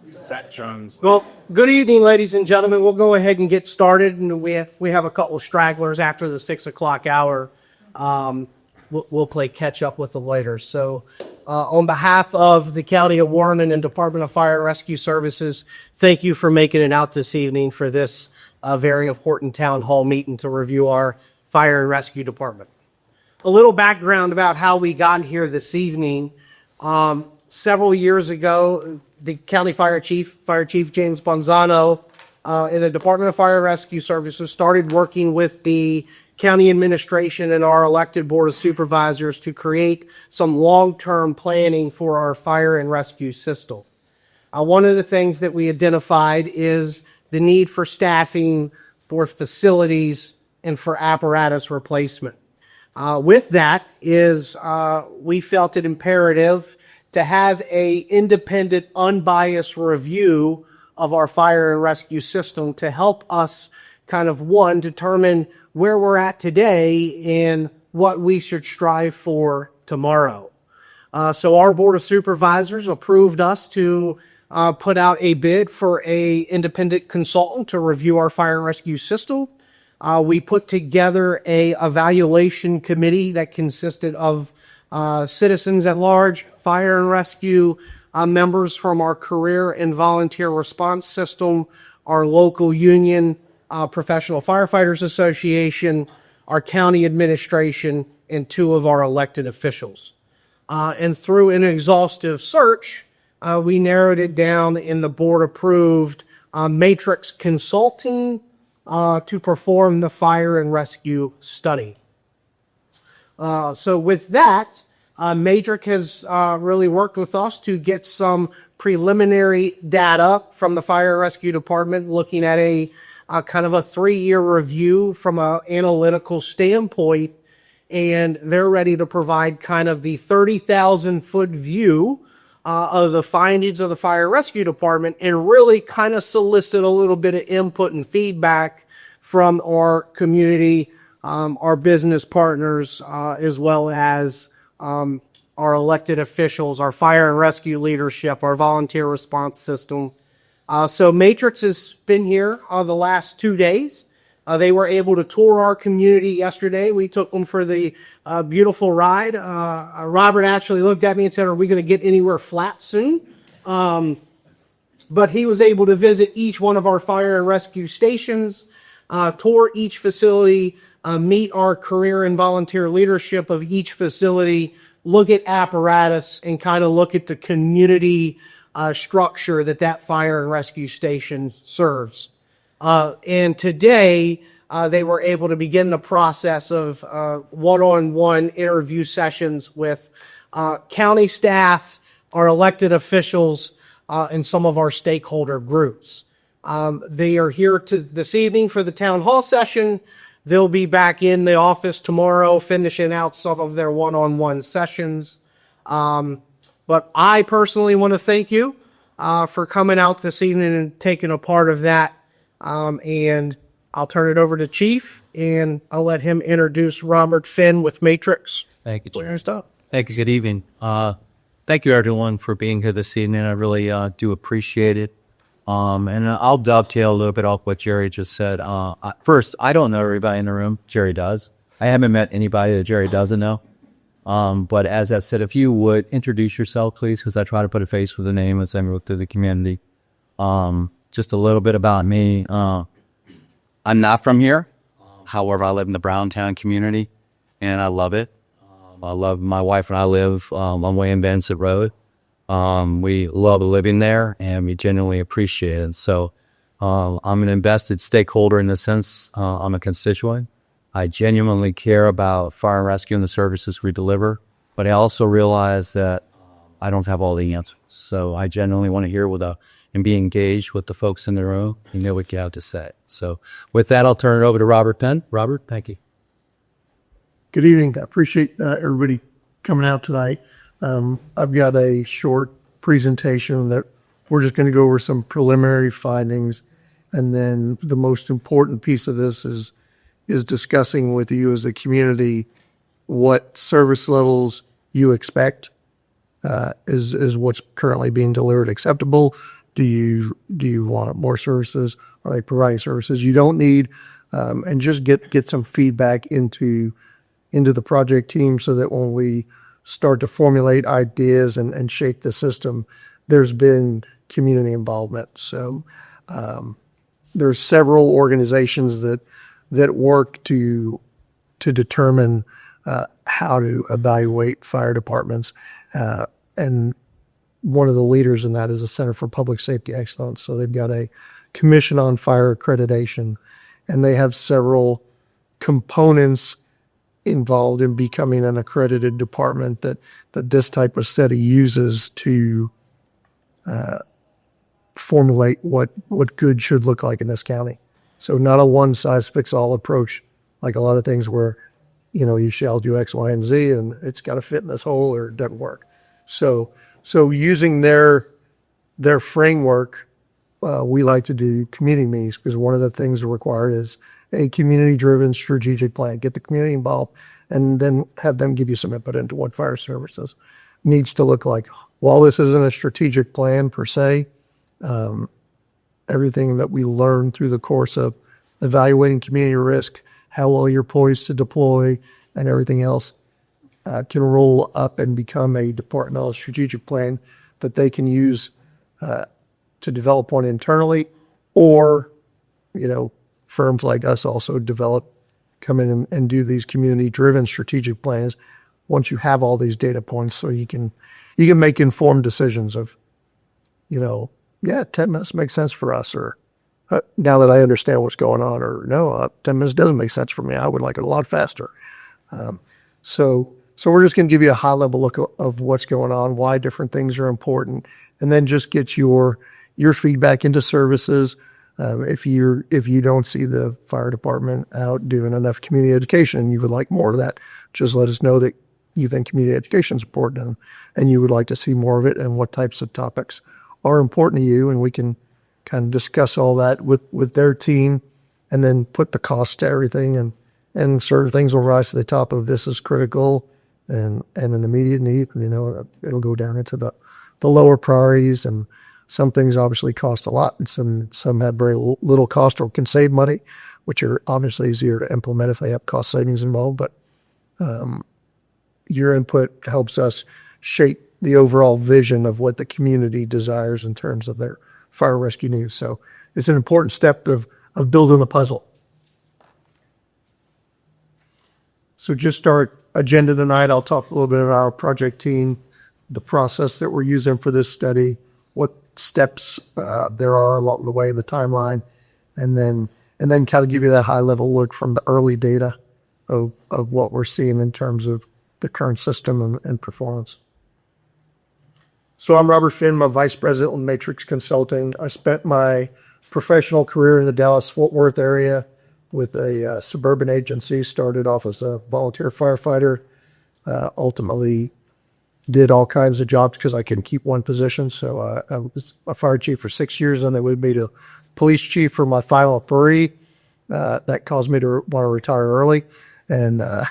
Seth Jones. Well, good evening, ladies and gentlemen. We'll go ahead and get started, and we have a couple of stragglers after the 6 o'clock hour. We'll play catch up with them later. So, on behalf of the County of Warren and Department of Fire and Rescue Services, thank you for making it out this evening for this very important town hall meeting to review our fire and rescue department. A little background about how we got here this evening. Several years ago, the County Fire Chief James Bonzano, in the Department of Fire and Rescue Services, started working with the county administration and our elected board of supervisors to create some long-term planning for our fire and rescue system. One of the things that we identified is the need for staffing, for facilities, and for apparatus replacement. With that is we felt it imperative to have a independent, unbiased review of our fire and rescue system to help us kind of, one, determine where we're at today and what we should strive for tomorrow. So our Board of Supervisors approved us to put out a bid for a independent consultant to review our fire and rescue system. We put together a evaluation committee that consisted of citizens at large, fire and rescue members from our career and volunteer response system, our local union, Professional Firefighters Association, our county administration, and 2 of our elected officials. And through an exhaustive search, we narrowed it down in the board approved Matrix Consulting to perform the fire and rescue study. So with that, Matrix has really worked with us to get some preliminary data from the fire and rescue department, looking at a kind of a 3-year review from an analytical standpoint, and they're ready to provide kind of the 30,000-foot view of the findings of the fire and rescue department, and really kind of solicit a little bit of input and feedback from our community, our business partners, as well as our elected officials, our fire and rescue leadership, our volunteer response system. So Matrix has been here the last 2 days. They were able to tour our community yesterday. We took them for the beautiful ride. Robert actually looked at me and said, "Are we going to get anywhere flat soon?" But he was able to visit each one of our fire and rescue stations, tour each facility, meet our career and volunteer leadership of each facility, look at apparatus, and kind of look at the community structure that fire and rescue station serves. And today, they were able to begin the process of one-on-one interview sessions with county staff, our elected officials, and some of our stakeholder groups. They are here this evening for the town hall session. They'll be back in the office tomorrow, finishing out some of their one-on-one sessions. But I personally want to thank you for coming out this evening and taking a part of that. And I'll turn it over to Chief, and I'll let him introduce Robert Finn with Matrix. Thank you, Jim. Thank you. Good evening. Thank you, everyone, for being here this evening. I really do appreciate it. And I'll dovetail a little bit off what Jerry just said. First, I don't know everybody in the room. Jerry does. I haven't met anybody that Jerry doesn't know. But as I said, if you would introduce yourself, please, because I try to put a face with a name as I move through the community. Just a little bit about me. I'm not from here. However, I live in the Browntown community, and I love it. I love my wife and I live on Wayne Benson Road. We love living there, and we genuinely appreciate it. So I'm an invested stakeholder in the sense I'm a constituent. I genuinely care about fire and rescue and the services we deliver, but I also realize that I don't have all the answers. So I genuinely want to hear and be engaged with the folks in the room and know what you have to say. So with that, I'll turn it over to Robert Penn. Robert, thank you. Good evening. I appreciate everybody coming out tonight. I've got a short presentation that we're just going to go over some preliminary findings. And then the most important piece of this is discussing with you as a community what service levels you expect Is what's currently being delivered acceptable? Do you want more services? Are they providing services you don't need? And just get some feedback into the project team so that when we start to formulate ideas and shape the system, there's been community involvement. So there's several organizations that work to determine how to evaluate fire departments. And one of the leaders in that is the Center for Public Safety Excellence. So they've got a Commission on Fire Accreditation, and they have several components involved in becoming an accredited department that this type of study uses to formulate what good should look like in this county. So not a one-size-fits-all approach, like a lot of things where, you shall do X, Y, and Z, and it's got to fit in this hole or it doesn't work. So using their framework, we like to do community meetings because one of the things required is a community-driven strategic plan. Get the community involved and then have them give you some input into what fire services needs to look like. While this isn't a strategic plan per se, everything that we learn through the course of evaluating community risk, how well you're poised to deploy, and everything else can roll up and become a departmental strategic plan that they can use to develop one internally, or firms like us also come in and do these community-driven strategic plans once you have all these data points, so you can make informed decisions of, 10 minutes makes sense for us, or now that I understand what's going on, or no, 10 minutes doesn't make sense for me. I would like it a lot faster. So we're just going to give you a high-level look of what's going on, why different things are important, and then just get your feedback into services. If you don't see the fire department out doing enough community education and you would like more of that, just let us know that you think community education is important and you would like to see more of it, and what types of topics are important to you, and we can kind of discuss all that with their team, and then put the cost to everything, and certain things will rise to the top of this is critical and an immediate need. It'll go down into the lower priorities, and some things obviously cost a lot, and some have very little cost or can save money, which are obviously easier to implement if they have cost savings involved. But your input helps us shape the overall vision of what the community desires in terms of their fire rescue needs. So it's an important step of building the puzzle. So just our agenda tonight, I'll talk a little bit about our project team, the process that we're using for this study, what steps there are along the way, the timeline, and then kind of give you that high level look from the early data of what we're seeing in terms of the current system and performance. So I'm Robert Finn, I'm Vice President with Matrix Consulting. I spent my professional career in the Dallas-Fort Worth area with a suburban agency. Started off as a volunteer firefighter, ultimately did all kinds of jobs because I couldn't keep one position. So I was a fire chief for 6 years, and they moved me to police chief for my final 3. That caused me to want to retire early, and I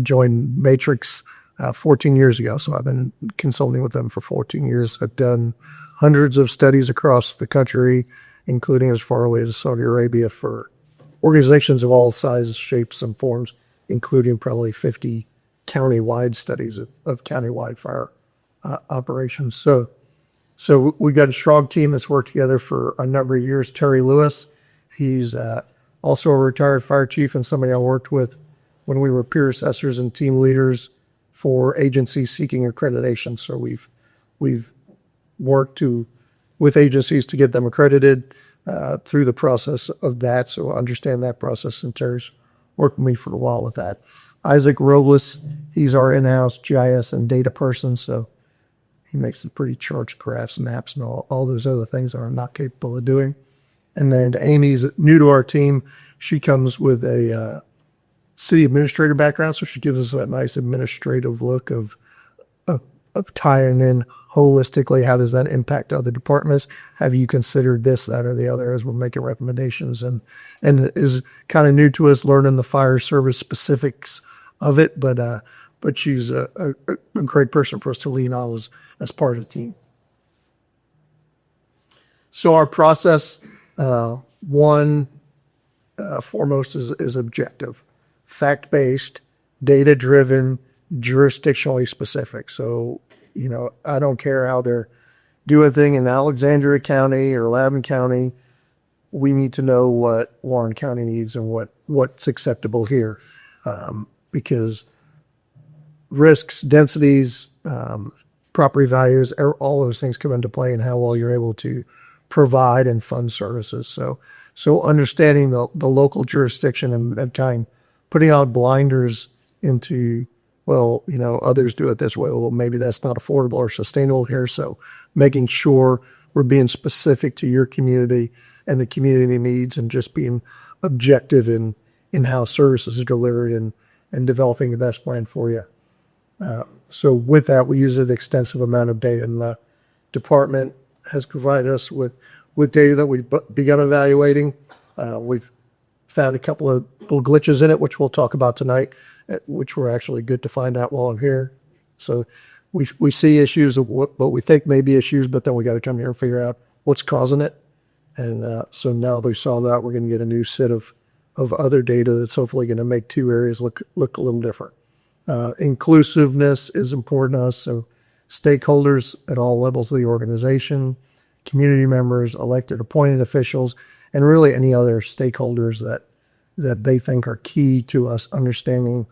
joined Matrix 14 years ago. So I've been consulting with them for 14 years. I've done hundreds of studies across the country, including as far away as Saudi Arabia, for organizations of all sizes, shapes, and forms, including probably 50 county-wide studies of county-wide fire operations. So we got a strong team that's worked together for a number of years. Terry Lewis, he's also a retired fire chief and somebody I worked with when we were peer assessors and team leaders for agencies seeking accreditation. So we've worked with agencies to get them accredited through the process of that. So I understand that process, and Terry's worked with me for a while with that. Isaac Robles, he's our in-house GIS and data person. So he makes some pretty charts, graphs, maps, and all those other things that I'm not capable of doing. And then Amy's new to our team. She comes with a city administrator background, so she gives us that nice administrative look of tying in holistically. How does that impact other departments? Have you considered this, that, or the other as we're making recommendations? And is kind of new to us, learning the fire service specifics of it, but but she's a great person for us to lean on as part of the team. So our process, foremost is objective, fact-based, data-driven, jurisdictionally specific. So, I don't care how they're doing a thing in Alexandria County or Loudoun County. We need to know what Warren County needs and what's acceptable here, because risks, densities, property values, all those things come into play in how well you're able to provide and fund services. So understanding the local jurisdiction and kind of putting out blinders into, well, others do it this way. Well, maybe that's not affordable or sustainable here. So making sure we're being specific to your community and the community needs and just being objective in how services are delivered and developing the best plan for you. So with that, we use an extensive amount of data, and the department has provided us with data that we've begun evaluating. We've found a couple of little glitches in it, which we'll talk about tonight, which were actually good to find out while I'm here. So we see issues of what we think may be issues, but then we got to come here and figure out what's causing it. And so now that we saw that, we're going to get a new set of other data that's hopefully going to make two areas look a little different. Inclusiveness is important to us. So stakeholders at all levels of the organization, community members, elected, appointed officials, and really any other stakeholders that they think are key to us understanding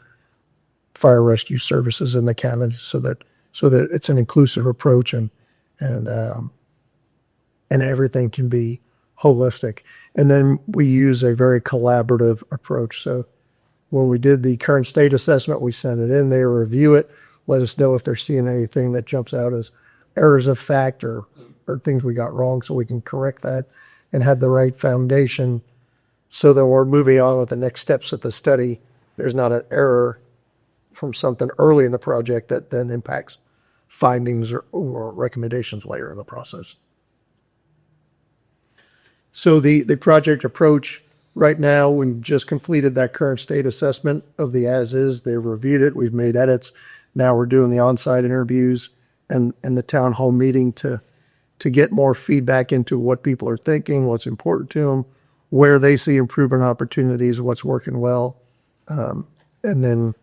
fire rescue services in the county, so that it's an inclusive approach and everything can be holistic. And then we use a very collaborative approach. So when we did the current state assessment, we sent it in, they review it, let us know if they're seeing anything that jumps out as errors of fact or things we got wrong, so we can correct that and have the right foundation, so that we're moving on with the next steps of the study. There's not an error from something early in the project that then impacts findings or recommendations later in the process. So the project approach right now, we just completed that current state assessment of the as-is. They've reviewed it. We've made edits. Now we're doing the on-site interviews and the town hall meeting to get more feedback into what people are thinking, what's important to them, where they see improvement opportunities, what's working well, and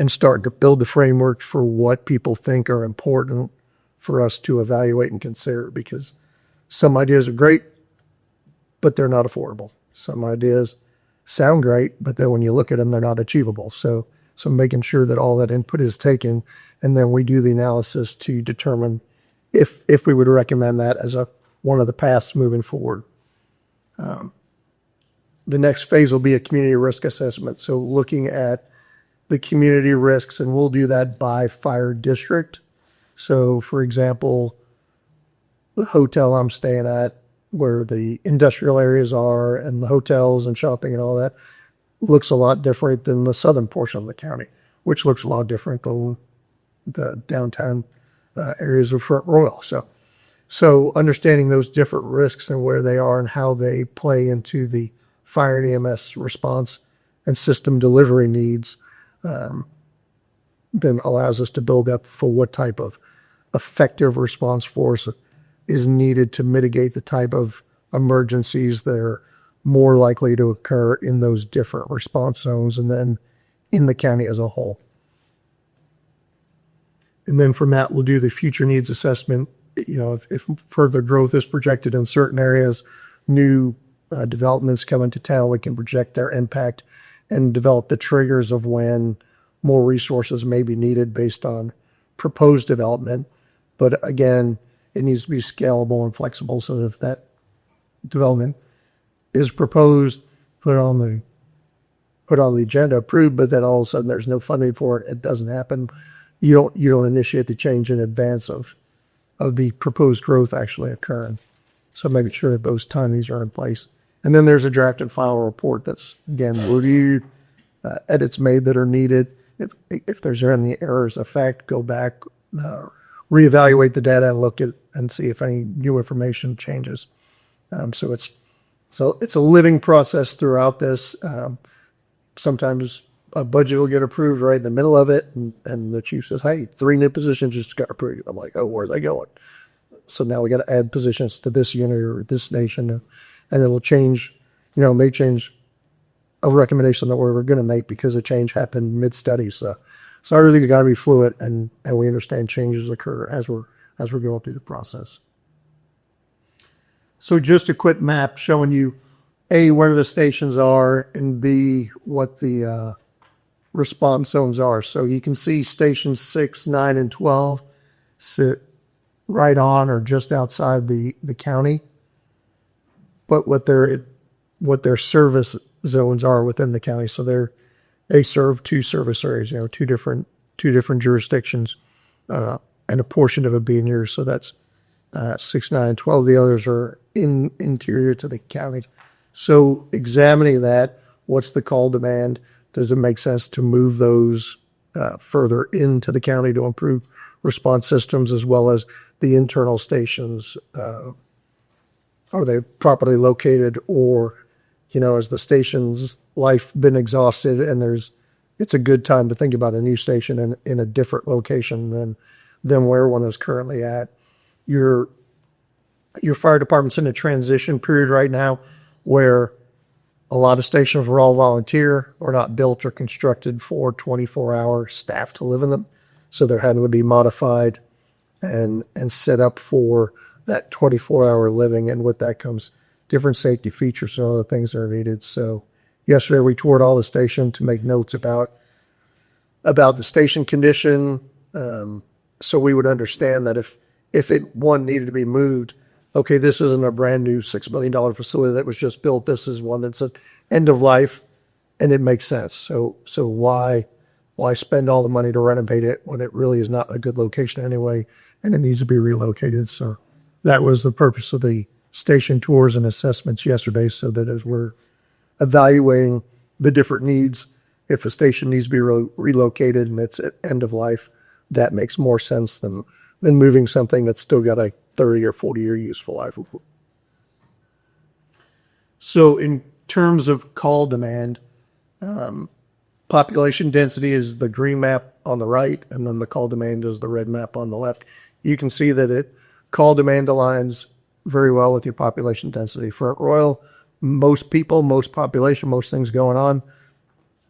start to build the framework for what people think are important for us to evaluate and consider, because some ideas are great, but they're not affordable. Some ideas sound great, but then when you look at them, they're not achievable. So making sure that all that input is taken, and then we do the analysis to determine if we would recommend that as one of the paths moving forward. The next phase will be a community risk assessment. So looking at the community risks, and we'll do that by fire district. So for example, the hotel I'm staying at, where the industrial areas are and the hotels and shopping and all that, looks a lot different than the southern portion of the county, which looks a lot different than the downtown areas of Front Royal. So understanding those different risks and where they are and how they play into the fire and EMS response and system delivery needs, then allows us to build up for what type of effective response force is needed to mitigate the type of emergencies that are more likely to occur in those different response zones and then in the county as a whole. And then from that, we'll do the future needs assessment. If further growth is projected in certain areas, new developments come into town, we can project their impact and develop the triggers of when more resources may be needed based on proposed development. But again, it needs to be scalable and flexible, so that if that development is proposed, put on the agenda, approved, but then all of a sudden there's no funding for it, it doesn't happen. You don't initiate the change in advance of the proposed growth actually occurring. So making sure that those timings are in place. And then there's a draft and final report that's, again, reviewed, edits made that are needed. If there's any errors of fact, go back, reevaluate the data and look at and see if any new information changes. So it's a living process throughout this. Sometimes a budget will get approved right in the middle of it, and the chief says, "Hey, 3 new positions just got approved." I'm like, "Oh, where are they going?" So now we got to add positions to this unit or this station, and it'll change. May change a recommendation that we're going to make because a change happened mid-study. So everything's got to be fluid, and we understand changes occur as we're going through the process. So just a quick map showing you A, where the stations are, and B, what the response zones are. So you can see stations 6, 9, and 12 sit right on or just outside the county. But what their service zones are within the county. So they serve 2 service areas, two different jurisdictions, and a portion of it being yours. So that's 6, 9, and 12. The others are interior to the county. So examining that, what's the call demand? Does it make sense to move those further into the county to improve response systems as well as the internal stations? Are they properly located, or, has the station's life been exhausted and it's a good time to think about a new station in a different location than where one is currently at? Your fire department's in a transition period right now where a lot of stations were all volunteer or not built or constructed for 24-hour staff to live in them. So they're having to be modified and set up for that 24-hour living. And with that comes different safety features and other things that are needed. So yesterday we toured all the station to make notes about the station condition. So we would understand that if it needed to be moved, okay, this isn't a brand new $6 million facility that was just built. This is one that's at end of life, and it makes sense. So why spend all the money to renovate it when it really is not a good location anyway, and it needs to be relocated? So that was the purpose of the station tours and assessments yesterday, so that as we're evaluating the different needs, if a station needs to be relocated and it's at end of life, that makes more sense than moving something that's still got a 30 or 40-year useful life. So in terms of call demand, population density is the green map on the right, and then the call demand is the red map on the left. You can see that call demand aligns very well with your population density. Front Royal, most people, most population, most things going on,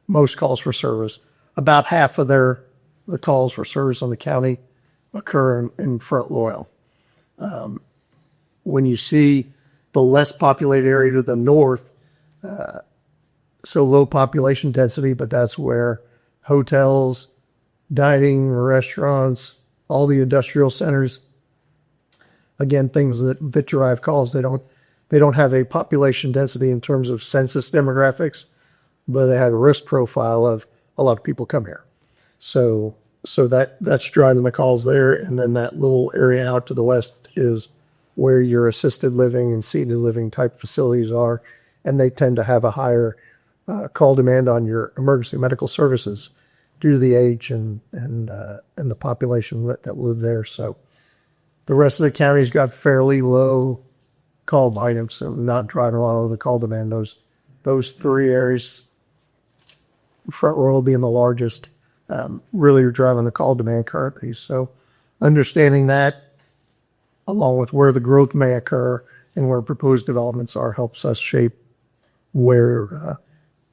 most calls for service. About half of the calls for service on the county occur in Front Royal. When you see the less populated area to the north, so low population density, but that's where hotels, dining, restaurants, all the industrial centers, again, things that derive calls, they don't have a population density in terms of census demographics, but they had a risk profile of a lot of people come here. So that's driving the calls there. And then that little area out to the west is where your assisted living and seated living type facilities are. And they tend to have a higher call demand on your emergency medical services due to the age and the population that live there. So the rest of the county's got fairly low call volume, so not driving a lot of the call demand. Those 3 areas, Front Royal being the largest, really are driving the call demand currently. So understanding that, along with where the growth may occur and where proposed developments are, helps us shape where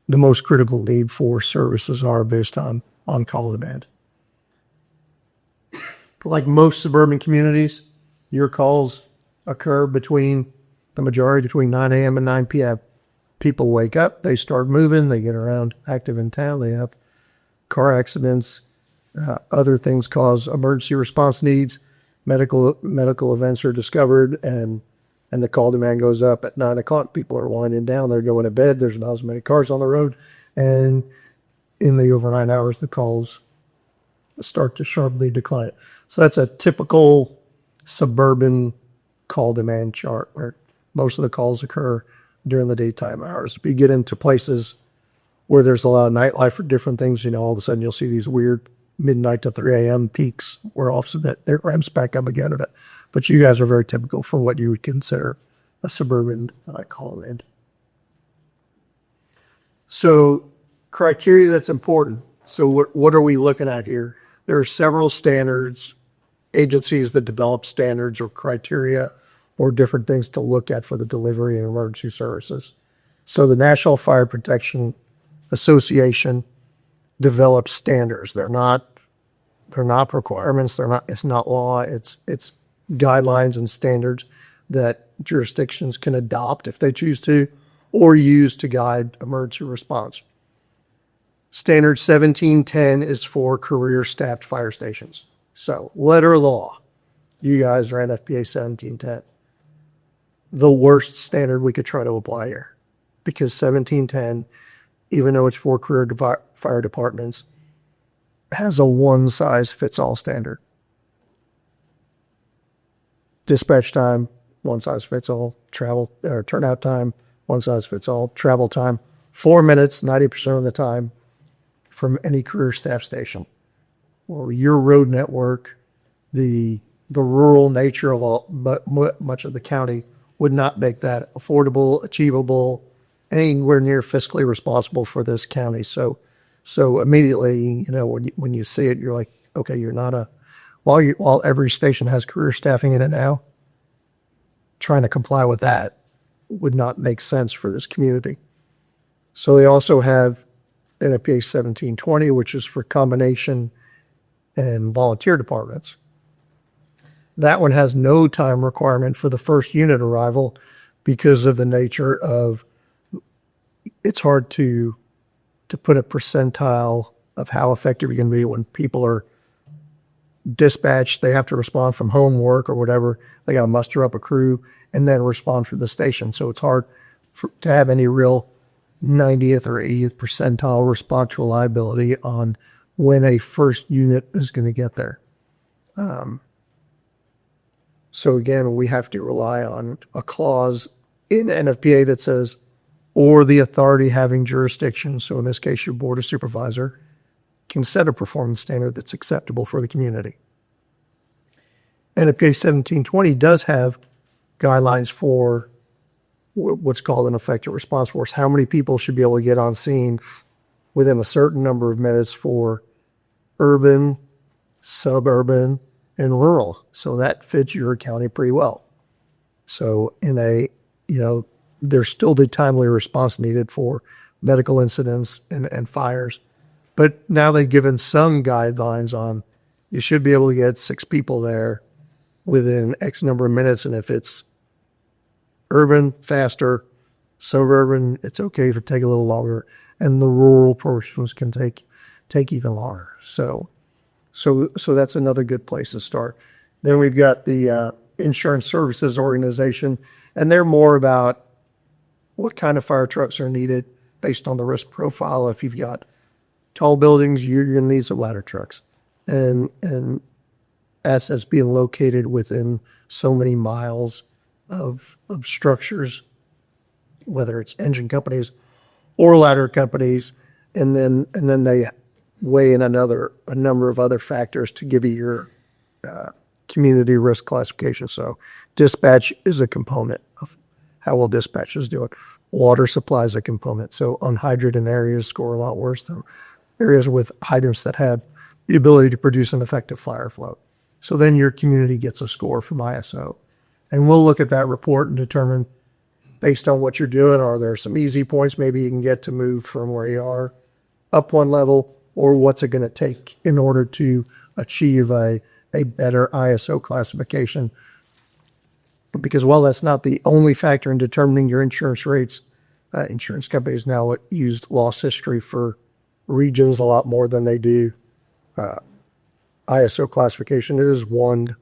the most critical need for services are based on call demand. Like most suburban communities, your calls occur between 9 a.m. and 9 p.m. People wake up, they start moving, they get around, active in town, they have car accidents, other things cause emergency response needs, medical events are discovered, and the call demand goes up at 9 o'clock. People are winding down, they're going to bed, there's not as many cars on the road, and in the overnight hours, the calls start to sharply decline. So that's a typical suburban call demand chart where most of the calls occur during the daytime hours. If you get into places where there's a lot of nightlife for different things, all of a sudden you'll see these weird midnight to 3 a.m. peaks where all of a sudden it ramps back up again. But you guys are very typical for what you would consider a suburban call demand. So criteria that's important. So what are we looking at here? There are several standards, agencies that develop standards or criteria or different things to look at for the delivery of emergency services. So the National Fire Protection Association develops standards. They're not requirements. It's not law. It's guidelines and standards that jurisdictions can adopt if they choose to, or use to guide emergency response. Standard 1710 is for career staffed fire stations. So letter law, you guys are at FPA 1710. The worst standard we could try to apply here, because 1710, even though it's for career fire departments, has a one-size-fits-all standard. Dispatch time, one-size-fits-all. Travel or turnout time, one-size-fits-all. Travel time, 4 minutes, 90% of the time from any career staff station. Well, your road network, the rural nature of much of the county would not make that affordable, achievable, anywhere near fiscally responsible for this county. So immediately, when you see it, you're like, okay, you're not while every station has career staffing in it now, trying to comply with that would not make sense for this community. So they also have NFPA 1720, which is for combination and volunteer departments. That one has no time requirement for the first unit arrival because of the nature of it's hard to put a percentile of how effective you're going to be when people are dispatched. They have to respond from home, work, or whatever. They got to muster up a crew and then respond for the station. So it's hard to have any real 90th or 80th percentile response reliability on when a first unit is going to get there. So again, we have to rely on a clause in NFPA that says, or the authority having jurisdiction, so in this case, your board of supervisor, can set a performance standard that's acceptable for the community. NFPA 1720 does have guidelines for what's called an effective response force. How many people should be able to get on scene within a certain number of minutes for urban, suburban, and rural. So that fits your county pretty well. So there's still the timely response needed for medical incidents and fires. But now they've given some guidelines on you should be able to get 6 people there within X number of minutes. And if it's urban, faster, suburban, it's okay to take a little longer. And the rural portions can take even longer. So that's another good place to start. Then we've got the Insurance Services Organization, and they're more about what kind of fire trucks are needed based on the risk profile. If you've got tall buildings, you're going to need some ladder trucks. And assets being located within so many miles of structures, whether it's engine companies or ladder companies, and then they weigh in a number of other factors to give you your community risk classification. So dispatch is a component of how well dispatch is doing. Water supply is a component. So unhydrated areas score a lot worse than areas with hydrants that have the ability to produce an effective fire flow. So then your community gets a score from ISO. And we'll look at that report and determine, based on what you're doing, are there some easy points maybe you can get to move from where you are up one level, or what's it going to take in order to achieve a better ISO classification? Because while that's not the only factor in determining your insurance rates, insurance companies now use loss history for regions a lot more than they do ISO classification. It is one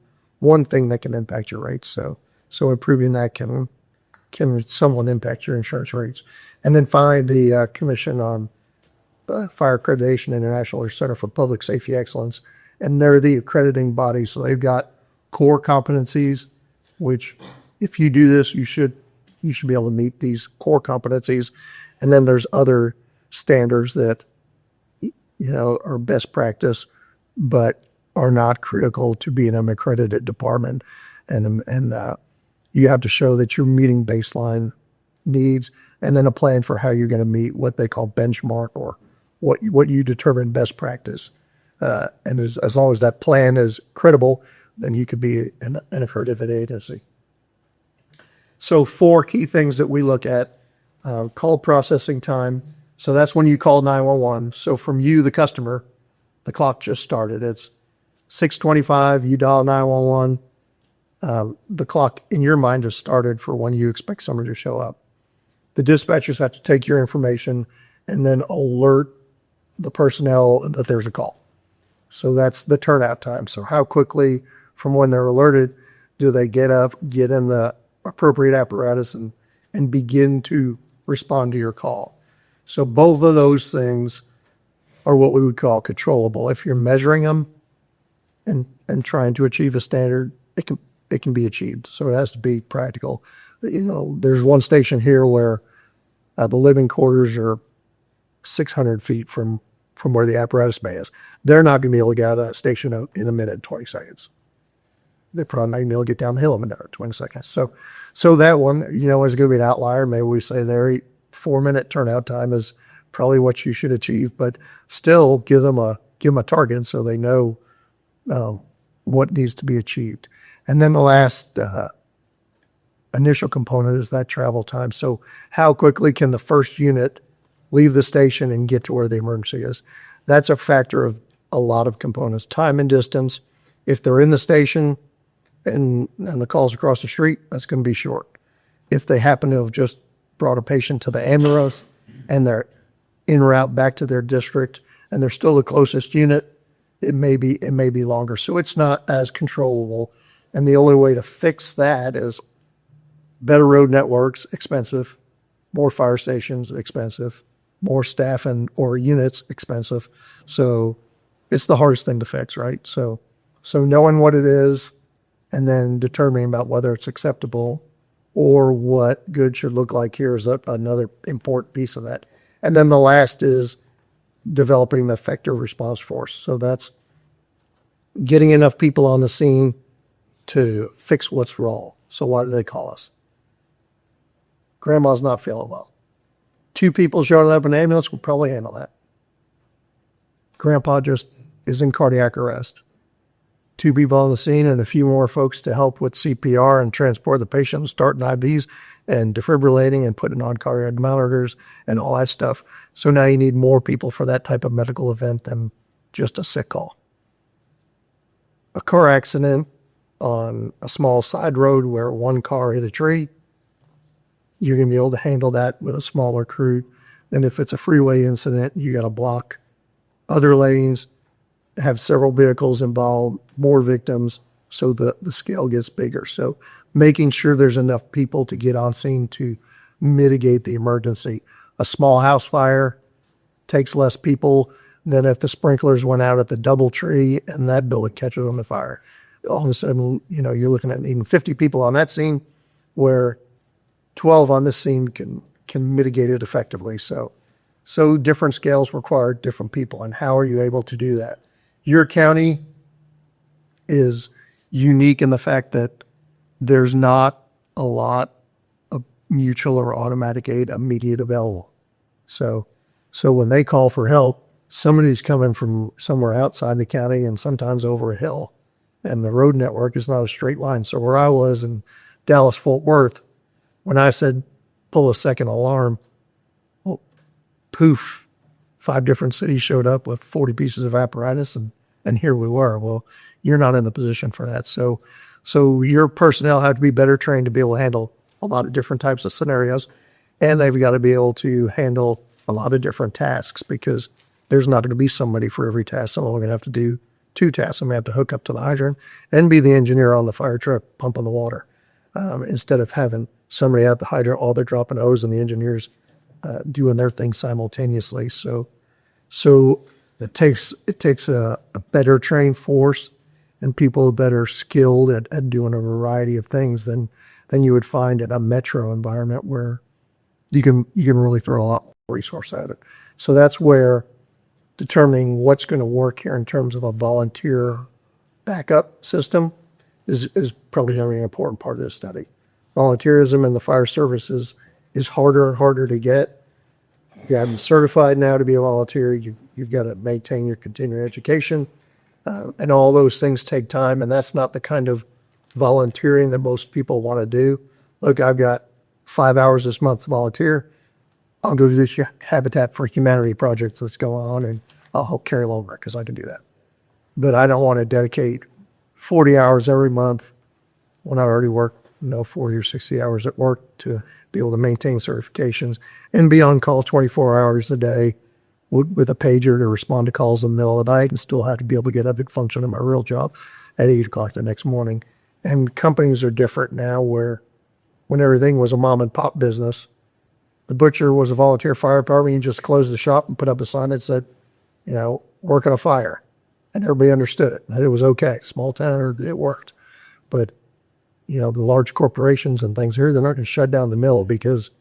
thing that can impact your rates. So improving that can somewhat impact your insurance rates. And then finally, the Commission on Fire Accreditation International, or Center for Public Safety Excellence, and they're the accrediting body. So they've got core competencies, which if you do this, you should be able to meet these core competencies. And then there's other standards that are best practice, but are not critical to being an accredited department. And you have to show that you're meeting baseline needs, and then a plan for how you're going to meet what they call benchmark or what you determine best practice. And as long as that plan is credible, then you could be an accredited agency. So 4 key things that we look at: call processing time. So that's when you call 911. So from you, the customer, the clock just started. It's 6:25. You dial 911. The clock in your mind has started for when you expect somebody to show up. The dispatchers have to take your information and then alert the personnel that there's a call. So that's the turnout time. So how quickly from when they're alerted do they get up, get in the appropriate apparatus, and begin to respond to your call. So both of those things are what we would call controllable. If you're measuring them and trying to achieve a standard, it can be achieved. So it has to be practical. There's one station here where the living quarters are 600 feet from where the apparatus bay is. They're not going to be able to get out of that station in a minute, 20 seconds. They're probably not going to be able to get down the hill in a minute, 20 seconds. So that one, is going to be an outlier. Maybe we say their 4-minute turnout time is probably what you should achieve, but still give them a target so they know what needs to be achieved. And then the last initial component is that travel time. So how quickly can the first unit leave the station and get to where the emergency is? That's a factor of a lot of components. Time and distance. If they're in the station and the call's across the street, that's going to be short. If they happen to have just brought a patient to the ambulance and they're en route back to their district and they're still the closest unit, it may be longer. So it's not as controllable. And the only way to fix that is better road networks, expensive, more fire stations, expensive, more staff or units, expensive. So it's the hardest thing to fix, right? So knowing what it is and then determining about whether it's acceptable or what good should look like here is another important piece of that. And then the last is developing the effective response force. So that's getting enough people on the scene to fix what's wrong. So why do they call us? Grandma's not feeling well. 2 people showing up in an ambulance will probably handle that. Grandpa just is in cardiac arrest. 2 people on the scene and a few more folks to help with CPR and transport the patient, starting IVs and defibrillating and putting on cardiac monitors and all that stuff. So now you need more people for that type of medical event than just a sick call. A car accident on a small side road where one car hit a tree, you're going to be able to handle that with a smaller crew than if it's a freeway incident. You got to block other lanes, have several vehicles involved, more victims, so the scale gets bigger. So making sure there's enough people to get on scene to mitigate the emergency. A small house fire takes less people than if the sprinklers went out at the double tree and that building catches on the fire. All of a sudden, you're looking at even 50 people on that scene where 12 on this scene can mitigate it effectively. So different scales require different people. And how are you able to do that? Your county is unique in the fact that there's not a lot of mutual or automatic aid immediate available. So when they call for help, somebody's coming from somewhere outside the county and sometimes over a hill. And the road network is not a straight line. So where I was in Dallas-Fort Worth, when I said pull a second alarm, well, poof, 5 different cities showed up with 40 pieces of apparatus, and here we were. Well, you're not in the position for that. So your personnel have to be better trained to be able to handle a lot of different types of scenarios, and they've got to be able to handle a lot of different tasks because there's not going to be somebody for every task. Someone going to have to do 2 tasks. I'm going to have to hook up to the hydrant and be the engineer on the fire truck pumping the water instead of having somebody at the hydrant while they're dropping hose and the engineers doing their thing simultaneously. So it takes a better trained force and people that are skilled at doing a variety of things than you would find in a metro environment where you can really throw a lot more resource at it. So that's where determining what's going to work here in terms of a volunteer backup system is probably going to be an important part of this study. Volunteerism in the fire services is harder and harder to get, You got to be certified now to be a volunteer. You've got to maintain your continuing education. And all those things take time. And that's not the kind of volunteering that most people want to do. Look, I've got 5 hours this month to volunteer. I'll go to this Habitat for Humanity project that's going on, and I'll help carry over because I can do that. But I don't want to dedicate 40 hours every month when I already work, 40 or 60 hours at work to be able to maintain certifications and be on call 24 hours a day with a pager to respond to calls in the middle of the night and still have to be able to get up and function in my real job at 8 o'clock the next morning. And companies are different now where when everything was a mom and pop business, the butcher was a volunteer fire department. You just closed the shop and put up a sign that said, work on a fire. And everybody understood it. And it was okay. Small town, it worked. But, the large corporations and things here, they're not going to shut down the mill because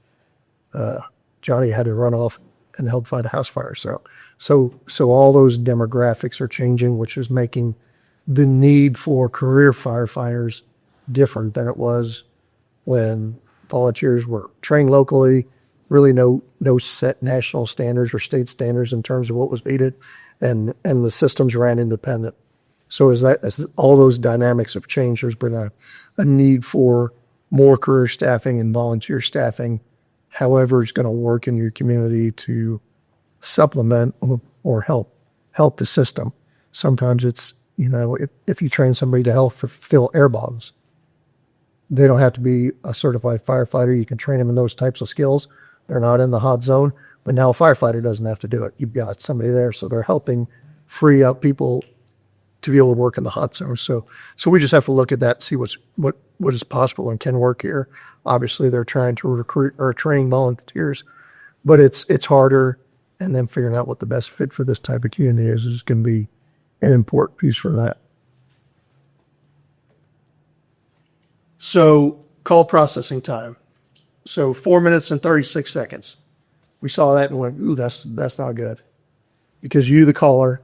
Johnny had to run off and help fight the house fire. So all those demographics are changing, which is making the need for career firefighters different than it was when volunteers were trained locally, really no set national standards or state standards in terms of what was needed, and the systems ran independent. So as all those dynamics have changed, there's been a need for more career staffing and volunteer staffing, however it's going to work in your community to supplement or help the system. Sometimes it's, if you train somebody to help fill air bombs, they don't have to be a certified firefighter. You can train them in those types of skills. They're not in the hot zone, but now a firefighter doesn't have to do it. You've got somebody there, so they're helping free up people to be able to work in the hot zone. So we just have to look at that, see what is possible and can work here. Obviously, they're trying to recruit or train volunteers, but it's harder. And then figuring out what the best fit for this type of community is going to be an important piece for that. So call processing time. So 4 minutes and 36 seconds. We saw that and went, ooh, that's not good. Because you, the caller,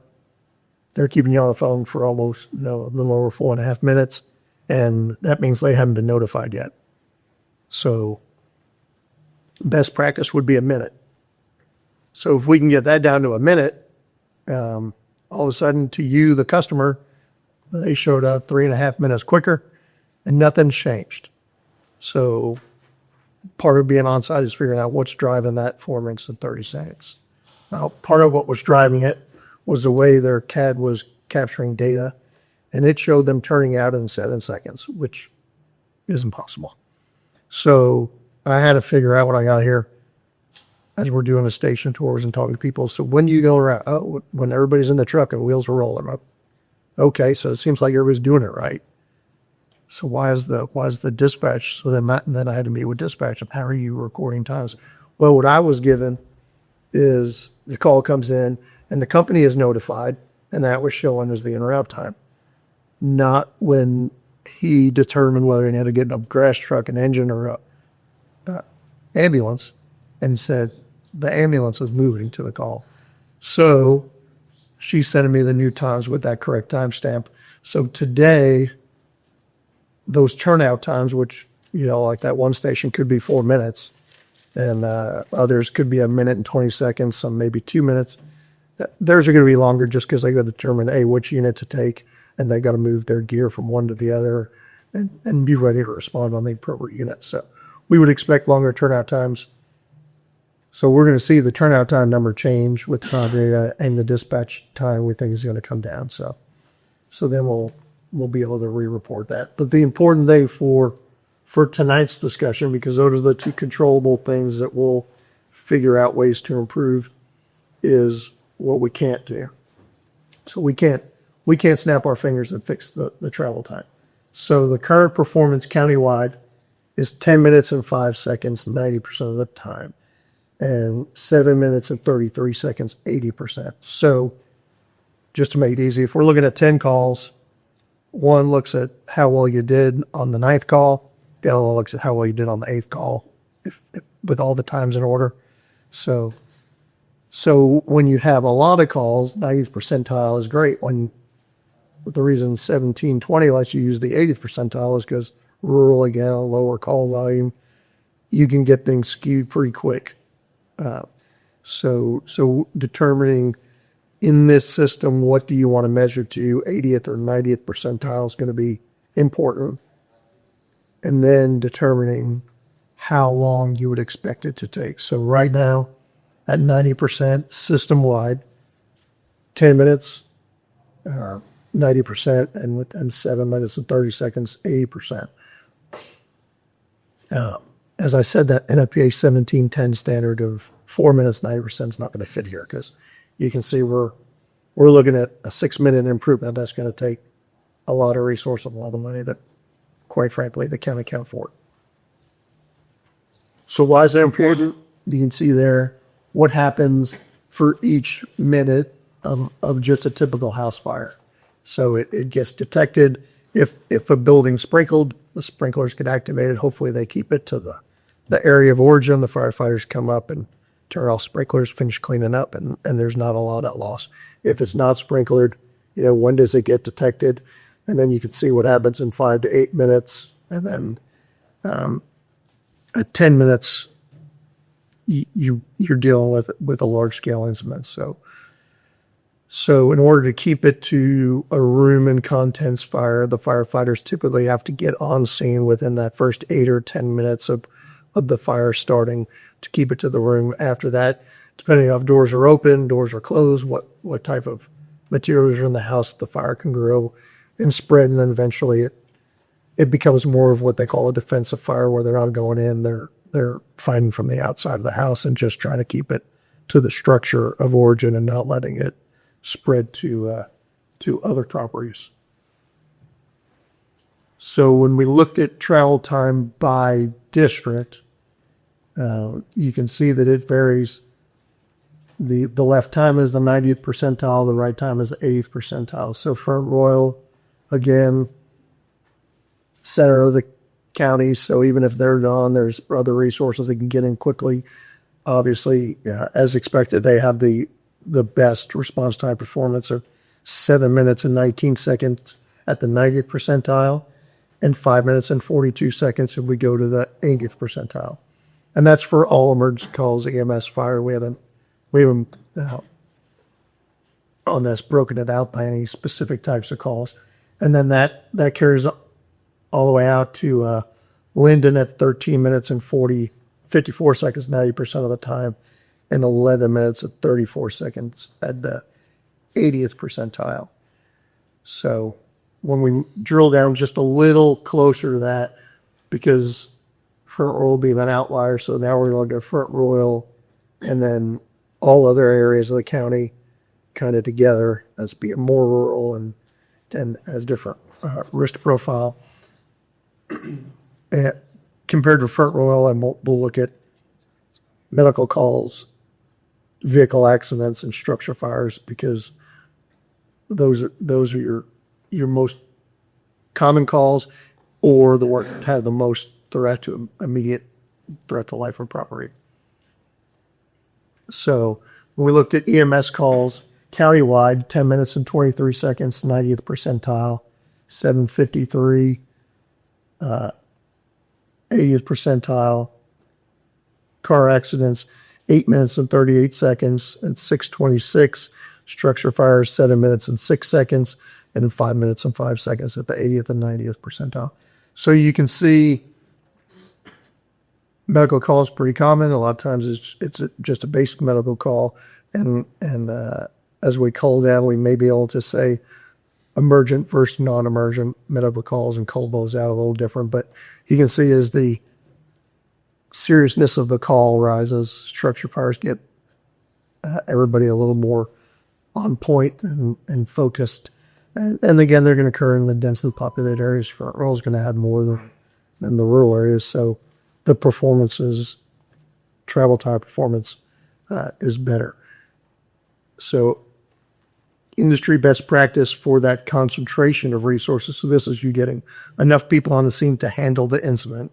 they're keeping you on the phone for almost, a little over 4.5 minutes. And that means they haven't been notified yet. So best practice would be a minute. So if we can get that down to a minute, all of a sudden to you, the customer, they showed up 3.5 minutes quicker and nothing's changed. So part of being on site is figuring out what's driving that 4 minutes and 30 seconds. Now, part of what was driving it was the way their CAD was capturing data, and it showed them turning out in 7 seconds, which isn't possible. So I had to figure out what I got here as we're doing the station tours and talking to people. So when do you go around? Oh, when everybody's in the truck and wheels are rolling up. Okay, so it seems like everybody's doing it right. So why is the dispatch? So then I had to meet with dispatch. How are you recording times? Well, what I was given is the call comes in and the company is notified, and that was showing as the in-route time. Not when he determined whether he had to get a grass truck, an engine, or a ambulance, and said the ambulance is moving to the call. So she's sending me the new times with that correct timestamp. So today, those turnout times, which, like that one station could be 4 minutes, and others could be 1 minute and 20 seconds, some maybe 2 minutes. Theirs are going to be longer just because they got to determine, which unit to take, and they got to move their gear from one to the other and be ready to respond on the appropriate unit. So we would expect longer turnout times. So we're going to see the turnout time number change with time data, and the dispatch time we think is going to come down. So then we'll be able to re-report that. But the important thing for tonight's discussion, because those are the two controllable things that we'll figure out ways to improve, is what we can't do. So we can't snap our fingers and fix the travel time. So the current performance countywide is 10 minutes and 5 seconds 90% of the time, and 7 minutes and 33 seconds 80%. So just to make it easy, if we're looking at 10 calls, one looks at how well you did on the 9th call, the other one looks at how well you did on the 8th call, if with all the times in order. So when you have a lot of calls, 90th percentile is great. But the reason 1720 lets you use the 80th percentile is because rural, again, lower call volume, you can get things skewed pretty quick. So determining in this system, what do you want to measure to 80th or 90th percentile is going to be important. And then determining how long you would expect it to take. So right now, at 90% system-wide, 10 minutes, 90%, and within 7 minutes and 30 seconds, 80%. As I said, that NFPA 1710 standard of 4 minutes, 90% is not going to fit here because you can see we're looking at a 6-minute improvement. That's going to take a lot of resource and a lot of money that, quite frankly, they can't account for. So why is that important? You can see there what happens for each minute of just a typical house fire. So it gets detected. If a building's sprinkled, the sprinklers get activated. Hopefully they keep it to the area of origin. The firefighters come up and turn off sprinklers, finish cleaning up, and there's not a lot of loss. If it's not sprinklered, when does it get detected? And then you can see what happens in 5 to 8 minutes. And then at 10 minutes, you're dealing with a large scale incident. So in order to keep it to a room and contents fire, the firefighters typically have to get on scene within that first 8 or 10 minutes of the fire starting to keep it to the room. After that, depending on if doors are open, doors are closed, what type of materials are in the house, the fire can grow and spread, and then eventually it becomes more of what they call a defensive fire, where they're not going in, they're fighting from the outside of the house and just trying to keep it to the structure of origin and not letting it spread to other properties. So when we looked at travel time by district, you can see that it varies. The left time is the 90th percentile, the right time is the 80th percentile. So Front Royal, again, center of the county, so even if they're gone, there's other resources they can get in quickly. Obviously, as expected, they have the best response time performance of 7 minutes and 19 seconds at the 90th percentile, and 5 minutes and 42 seconds if we go to the 80th percentile. And that's for all emergency calls, EMS, fire. We haven't on this broken it out by any specific types of calls. And then that carries all the way out to Linden at 13 minutes and 54 seconds, 90% of the time, and 11 minutes and 34 seconds at the 80th percentile. So when we drill down just a little closer to that, because Front Royal being an outlier, so now we're going to go Front Royal and then all other areas of the county kind of together as being more rural and as different risk profile. And compared to Front Royal, and we'll look at medical calls, vehicle accidents, and structure fires, because those are your most common calls, or the work that have the most immediate threat to life or property. So when we looked at EMS calls countywide, 10 minutes and 23 seconds, 90th percentile, 753, 80th percentile. Car accidents, 8 minutes and 38 seconds, and 626. Structure fires, 7 minutes and 6 seconds, and then 5 minutes and 5 seconds at the 80th and 90th percentile. So you can see medical call is pretty common. A lot of times it's just a basic medical call, and as we call down, we may be able to say emergent versus non-emergent medical calls and call those out a little different. But you can see as the seriousness of the call rises, structure fires get everybody a little more on point and focused. And again, they're going to occur in the densely populated areas. Front Royal is going to have more than the rural areas. So the travel time performance is better. So industry best practice for that concentration of resources. So this is you getting enough people on the scene to handle the incident.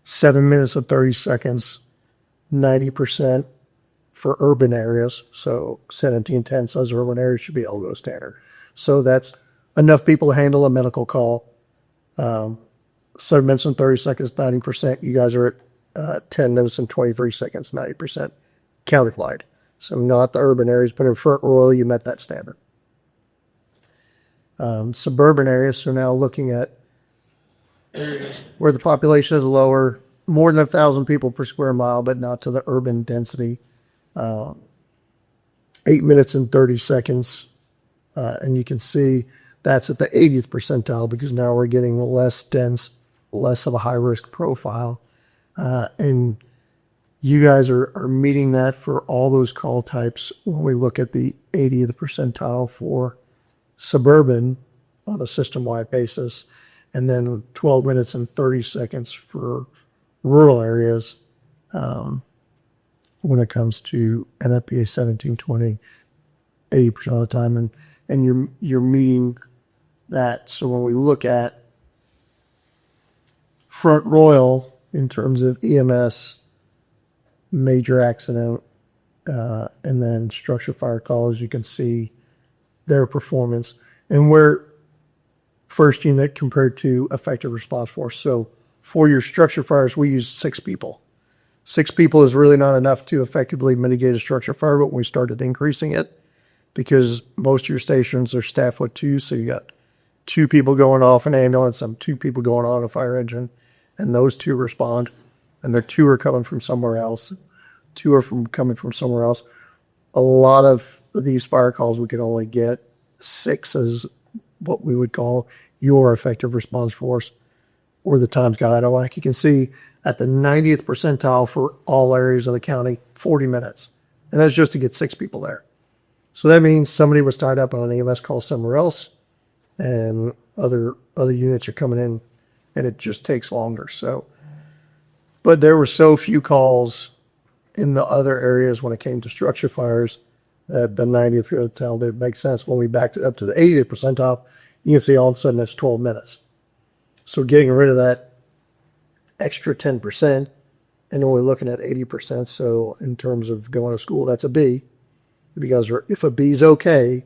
7 minutes and 30 seconds, 90% for urban areas. So 1710 says urban areas should be LGO standard. So that's enough people to handle a medical call. 7 minutes and 30 seconds, 90%. You guys are at 10 minutes and 23 seconds, 90%. countywide. So not the urban areas, but in Front Royal, you met that standard. Suburban areas, so now looking at areas where the population is lower, more than 1,000 people per square mile, but not to the urban density. 8 minutes and 30 seconds. And you can see that's at the 80th percentile because now we're getting less dense, less of a high risk profile. And you guys are meeting that for all those call types when we look at the 80th percentile for suburban on a system-wide basis, and then 12 minutes and 30 seconds for rural areas when it comes to NFPA 1720, 80% of the time. And you're meeting that. So when we look at Front Royal in terms of EMS, major accident, and then structure fire calls, you can see their performance and where first unit compared to effective response force. So for your structure fires, we use 6 people. 6 people is really not enough to effectively mitigate a structure fire, but we started increasing it because most of your stations are staffed with 2. So you got 2 people going off an ambulance and 2 people going on a fire engine, and those 2 respond, and the 2 are coming from somewhere else. 2 are coming from somewhere else. A lot of these fire calls, we can only get 6 as what we would call your effective response force, or the times got out of whack. You can see at the 90th percentile for all areas of the county, 40 minutes. And that's just to get 6 people there. So that means somebody was tied up on an EMS call somewhere else, and other units are coming in, and it just takes longer. So, but there were so few calls in the other areas when it came to structure fires that the 90th percentile did make sense. When we backed it up to the 80th percentile, you can see all of a sudden it's 12 minutes. So getting rid of that extra 10% and only looking at 80%. So in terms of going to school, that's a B. Because if a B is okay,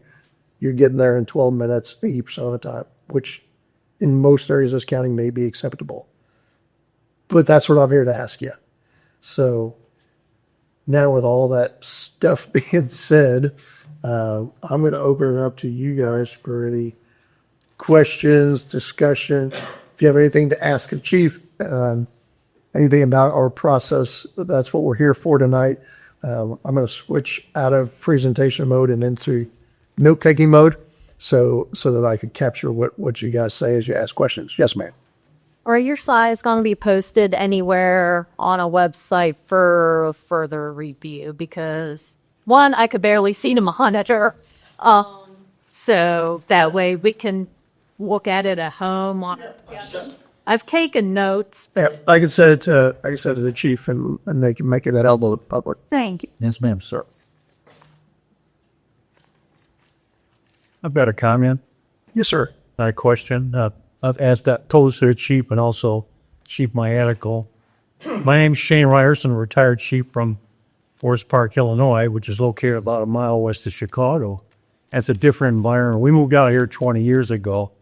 you're getting there in 12 minutes, 80% of the time, which in most areas of this county may be acceptable. But that's what I'm here to ask you. So now with all that stuff being said, I'm going to open it up to you guys for any questions, discussion. If you have anything to ask the chief, anything about our process, that's what we're here for tonight. I'm going to switch out of presentation mode and into note-taking mode so that I can capture what you guys say as you ask questions. Yes, ma'am. Are your slides going to be posted anywhere on a website for further review? Because, one, I could barely see the monitor. So that way we can look at it at home. I've taken notes. Yeah, I can send it to the chief, and they can make it available to the public. Thank you. Yes, ma'am, sir. I've got a comment, Yes, sir. not a question. I've asked that, told this to the chief and also Chief Maiatico. My name's Shane Ryerson, retired chief from Forest Park, Illinois, which is located about a mile west of Chicago. And it's a different environment. We moved out here 20 years ago,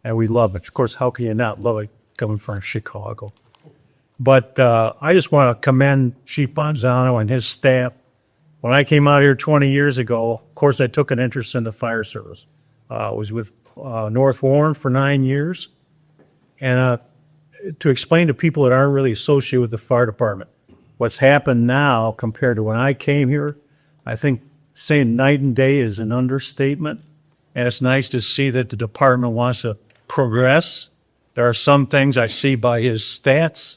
and we love it. Of course, how can you not love it coming from Chicago? But I just want to commend Chief Bonzano and his staff. When I came out here 20 years ago, of course, I took an interest in the fire service. I was with North Warren for 9 years. And to explain to people that aren't really associated with the fire department, what's happened now compared to when I came here, I think saying night and day is an understatement. And it's nice to see that the department wants to progress. There are some things I see by his stats.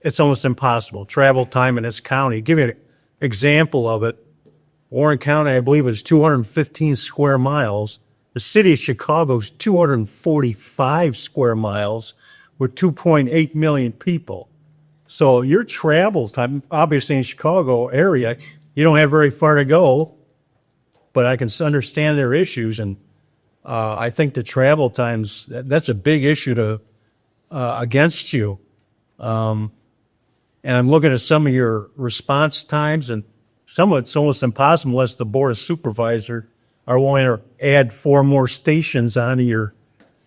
It's almost impossible. Travel time in this county. Give you an example of it. Warren County, I believe, is 215 square miles. The city of Chicago is 245 square miles with 2.8 million people. So your travel time, obviously in Chicago area, you don't have very far to go, but I can understand their issues. And I think the travel times, that's a big issue to against you. And I'm looking at some of your response times, and some of it's almost impossible unless the Board of Supervisors are willing to add 4 more stations onto your,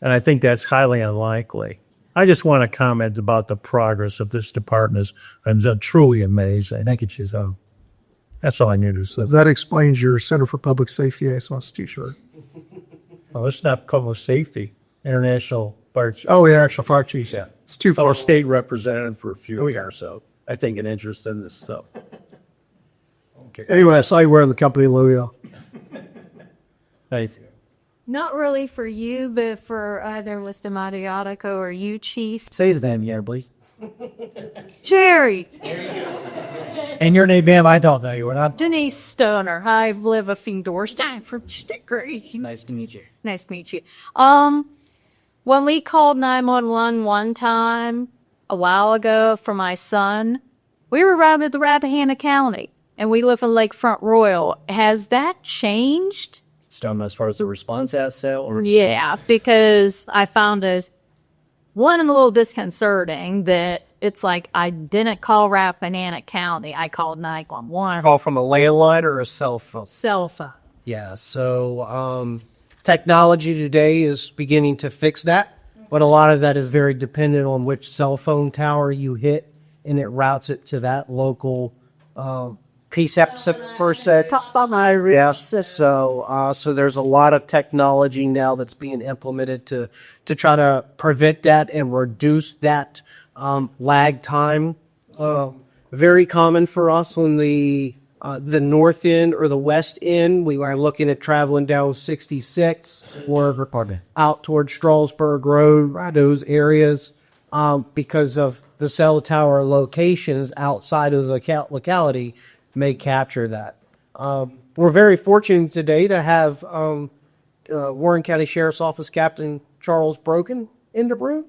and I think that's highly unlikely. I just want to comment about the progress of this department. I'm truly amazed. Thank you, Chief. That's all I knew to say. That explains your Center for Public Safety ASOS t-shirt. Well, it's not public safety, international fire chief. Oh, yeah, actual fire chiefs. Yeah. It's too Our far. state representative for a few Oh, yeah. years, so I think an interest in this stuff. Okay. Anyway, I saw you wearing the company logo. Nice. Not really for you, but for either Mr. Maiatico or you, Chief. Say his name, yeah, please. Jerry. And your name, ma'am, I don't know you. We're not. Denise Stoner. I live a few doors down from Stickery. Nice to meet you. Nice to meet you. When we called 911 one time a while ago for my son, we were around at the Rappahannock County, and we live in Lakefront Royal. Has that changed? Stone as far as the response has, so, or Yeah, because I found it one a little disconcerting that it's like I didn't call Rappahannock County. I called 911. Call from a landline or a cell phone? Cell phone. Yeah, so technology today is beginning to fix that, but a lot of that is very dependent on which cell phone tower you hit, and it routes it to that local PCEP per se. Yes, so there's a lot of technology now that's being implemented to try to prevent that and reduce that lag time. Very common for us on the north end or the west end. We are looking at traveling down 66 or out towards Strasburg Road, those areas, because of the cell tower locations outside of the locality may capture that. We're very fortunate today to have Warren County Sheriff's Office Captain Charles Broken in the room,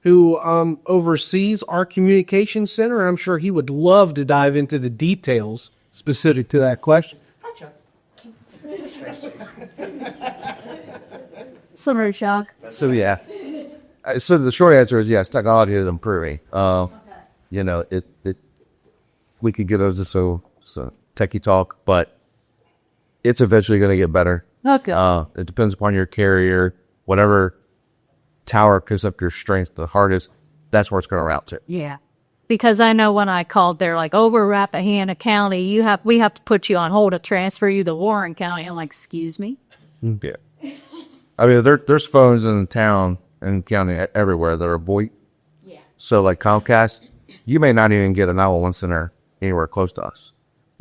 who oversees our communications center. I'm sure he would love to dive into the details specific to that question. Summer shock. So yeah, so the short answer is yes. Technology is improving. You know, it we could get into so techie talk, but it's eventually going to get better. Okay. It depends upon your carrier. Whatever tower picks up your strength the hardest, that's where it's going to route to. Yeah. Because I know when I called, they're like, over Rappahannock County, we have to put you on hold to transfer you to Warren County. I'm like, excuse me? Yeah. I mean, there's phones in the town and county everywhere that are VoIP. Yeah. So like Comcast, you may not even get a 911 center anywhere close to us.